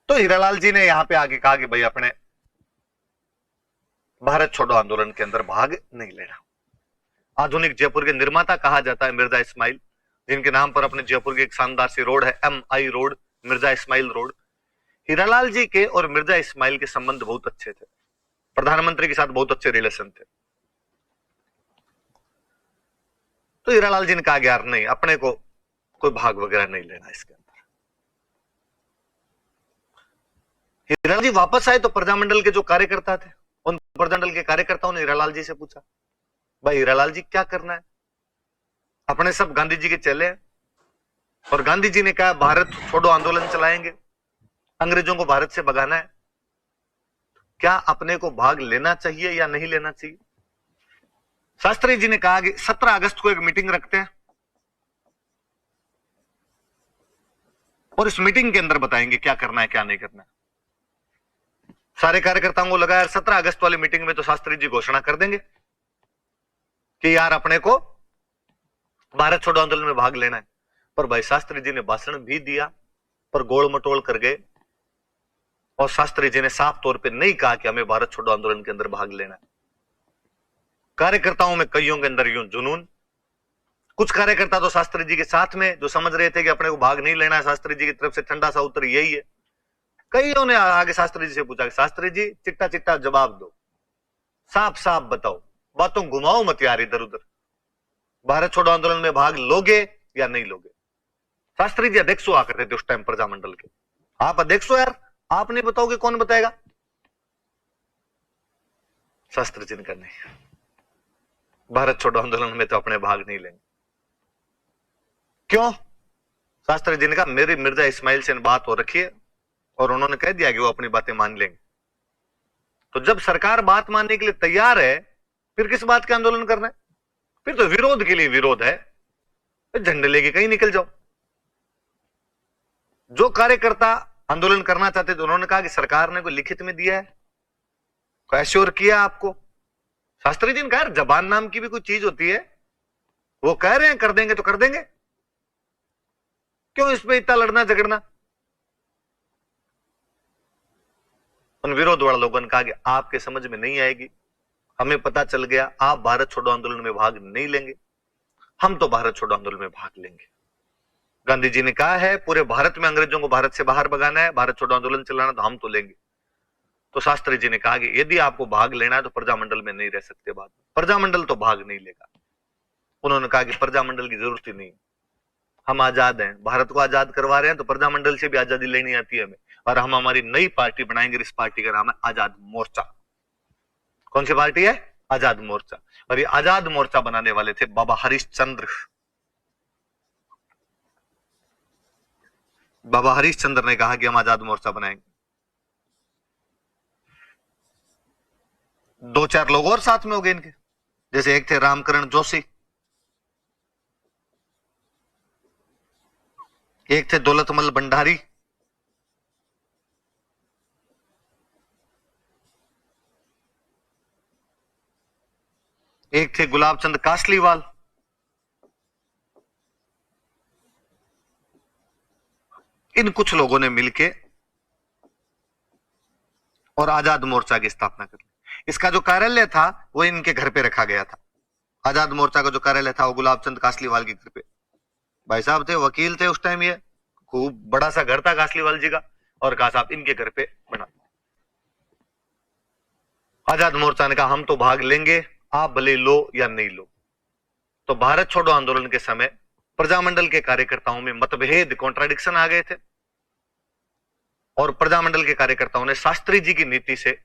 तो हीरालाल जी ने यहां पे आगे कहा कि भाई अपने भारत छोड़ो आंदोलन के अंदर भाग नहीं लेना। आधुनिक जयपुर के निर्माता कहा जाता है मिर्जा इस्माइल, जिनके नाम पर अपने जयपुर की एक शानदार सी रोड है, MI road, Mirza Ismail road. Hiralal ji के और मिर्जा इस्माइल के संबंध बहुत अच्छे थे, प्रधानमंत्री के साथ बहुत अच्छे रिलेशन थे। तो हीरालाल जी ने कहा यार नहीं, अपने को कोई भाग वगैरह नहीं लेना इसके अंदर। हीरालाल जी वापस आए तो प्रजामंडल के जो कार्यकर्ता थे, उन प्रजामंडल के कार्यकर्ताओं ने हीरालाल जी से पूछा, भाई हीरालाल जी क्या करना है, अपने सब गांधी जी के चेले हैं और गांधी जी ने कहा भारत छोड़ो आंदोलन चलाएंगे, अंग्रेजों को भारत से भगाना है, क्या अपने को भाग लेना चाहिए या नहीं लेना चाहिए। शास्त्री जी ने कहा कि 17 अगस्त को एक मीटिंग रखते हैं और इस मीटिंग के अंदर बताएंगे क्या करना है क्या नहीं करना है। सारे कार्यकर्ताओं को लगा यार 17 अगस्त वाली मीटिंग में तो शास्त्री जी घोषणा कर देंगे कि यार अपने को भारत छोड़ो आंदोलन में भाग लेना है। पर भाई शास्त्री जी ने भाषण भी दिया पर गोल मटोल कर गए, और शास्त्री जी ने साफ तौर पे नहीं कहा कि हमें भारत छोड़ो आंदोलन के अंदर भाग लेना है। कार्यकर्ताओं में कईयों के अंदर यूं जुनून, कुछ कार्यकर्ता तो शास्त्री जी के साथ में जो समझ रहे थे कि अपने को भाग नहीं लेना है, शास्त्री जी की तरफ से ठंडा सा उत्तर यही है। कईयों ने आगे शास्त्री जी से पूछा कि शास्त्री जी चिट्टा चिट्टा जवाब दो, साफ साफ बताओ, बातों घुमाओ मत यार इधर उधर, भारत छोड़ो आंदोलन में भाग लोगे या नहीं लोगे। शास्त्री जी अध्यक्ष हुआ करते थे उस टाइम प्रजामंडल के, आप अध्यक्ष हो यार, आप नहीं बताओगे कौन बताएगा। शास्त्री जी ने कहा नहीं, भारत छोड़ो आंदोलन में तो अपने भाग नहीं लेंगे। क्यों? शास्त्री जी ने कहा मेरी मिर्जा इस्माइल से बात हो रखी है और उन्होंने कह दिया कि वो अपनी बातें मान लेंगे। तो जब सरकार बात मानने के लिए तैयार है फिर किस बात का आंदोलन करना है? फिर तो विरोध के लिए विरोध है, झंडे लेके कहीं निकल जाओ। जो कार्यकर्ता आंदोलन करना चाहते थे उन्होंने कहा कि सरकार ने कोई लिखित में दिया है, कोई एश्योर किया आपको? शास्त्री जी ने कहा जबान नाम की भी कोई चीज होती है, वो कह रहे हैं कर देंगे तो कर देंगे, क्यों इस पे इतना लड़ना झगड़ना। उन विरोध वाले लोगों ने कहा कि आपके समझ में नहीं आएगी, हमें पता चल गया आप भारत छोड़ो आंदोलन में भाग नहीं लेंगे, हम तो भारत छोड़ो आंदोलन में भाग लेंगे। गांधी जी ने कहा है पूरे भारत में अंग्रेजों को भारत से बाहर भगाना है, भारत छोड़ो आंदोलन चलाना, तो हम तो लेंगे। तो शास्त्री जी ने कहा कि यदि आपको भाग लेना है तो प्रजामंडल में नहीं रह सकते, बाद प्रजामंडल तो भाग नहीं लेगा। उन्होंने कहा कि प्रजामंडल की जरूरत ही नहीं, हम आजाद हैं, भारत को आजाद करवा रहे हैं तो प्रजामंडल से भी आजादी लेनी आती है हमें, और हम हमारी नई पार्टी बनाएंगे, इस पार्टी का नाम है आजाद मोर्चा। कौन सी पार्टी है? आजाद मोर्चा। और ये आजाद मोर्चा बनाने वाले थे बाबा हरिश्चंद्र। बाबा हरिश्चंद्र ने कहा कि हम आजाद मोर्चा बनाएंगे। दो चार लोग और साथ में हो गए इनके, जैसे एक थे रामकरण जोशी, एक थे दौलतमल भंडारी, एक थे गुलाब चंद कासलीवाल, इन कुछ लोगों ने मिलके और आजाद मोर्चा की स्थापना कर ली। इसका जो कार्यालय था वो इनके घर पे रखा गया था। आजाद मोर्चा का जो कार्यालय था वो गुलाब चंद कासलीवाल के घर पे, भाई साहब थे, वकील थे उस टाइम, ये खूब बड़ा सा घर था कासलीवाल जी का, और कहा साहब इनके घर पे बना। आजाद मोर्चा ने कहा हम तो भाग लेंगे, आप भले लो या नहीं लो। तो भारत छोड़ो आंदोलन के समय प्रजामंडल के कार्यकर्ताओं में मतभेद, कॉन्ट्राडिक्शन आ गए थे, और प्रजामंडल के कार्यकर्ताओं ने शास्त्री जी की नीति से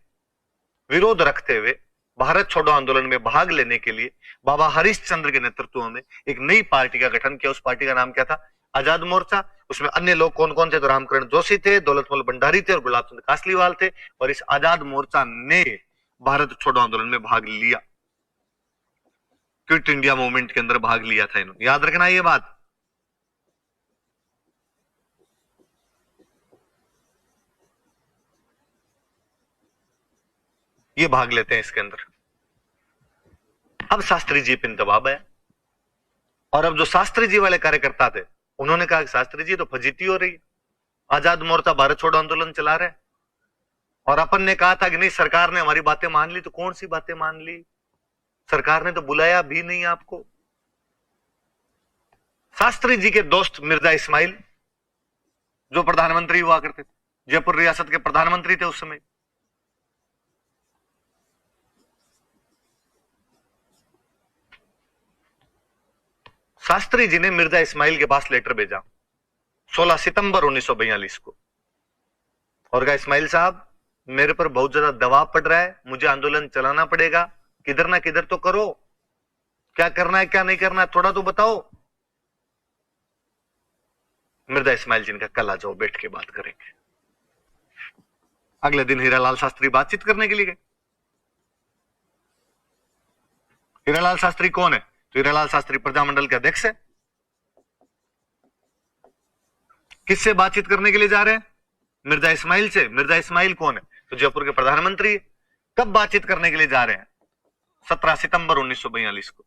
विरोध रखते हुए भारत छोड़ो आंदोलन में भाग लेने के लिए बाबा हरिश्चंद्र के नेतृत्व में एक नई पार्टी का गठन किया। उस पार्टी का नाम क्या था? आजाद मोर्चा। उसमें अन्य लोग कौन कौन थे? तो रामकरण जोशी थे, दौलतमल भंडारी थे और गुलाब चंद कासलीवाल थे। और इस आजाद मोर्चा ने भारत छोड़ो आंदोलन में भाग लिया, क्विट इंडिया मूवमेंट के अंदर भाग लिया था इन्होंने, याद रखना ये बात। ये भाग लेते हैं इसके अंदर। अब शास्त्री जी पे दबाव आया, और अब जो शास्त्री जी वाले कार्यकर्ता थे उन्होंने कहा कि शास्त्री जी तो फजीती हो रही है, आजाद मोर्चा भारत छोड़ो आंदोलन चला रहे हैं, और अपन ने कहा था कि नहीं सरकार ने हमारी बातें मान ली। तो कौन सी बातें मान ली? सरकार ने तो बुलाया भी नहीं आपको। शास्त्री जी के दोस्त मिर्जा इस्माइल जो प्रधानमंत्री हुआ करते थे, जयपुर रियासत के प्रधानमंत्री थे उस समय, शास्त्री जी ने मिर्जा इस्माइल के पास लेटर भेजा 16 सितंबर 1942 को, और कहा इस्माइल साहब मेरे पर बहुत ज्यादा दबाव पड़ रहा है, मुझे आंदोलन चलाना पड़ेगा, किधर ना किधर तो करो, क्या करना है क्या नहीं करना है थोड़ा तो बताओ। मिर्जा इस्माइल जी ने कहा कल आ जाओ, बैठ के बात करेंगे। अगले दिन हीरालाल शास्त्री बातचीत करने के लिए गए। हीरालाल शास्त्री कौन है? तो हीरालाल शास्त्री प्रजामंडल के अध्यक्ष है। किससे बातचीत करने के लिए जा रहे हैं? मिर्जा इस्माइल से। मिर्जा इस्माइल कौन है? तो जयपुर के प्रधानमंत्री कब बातचीत करने के लिए जा रहे हैं? 17 सितंबर 1942 को।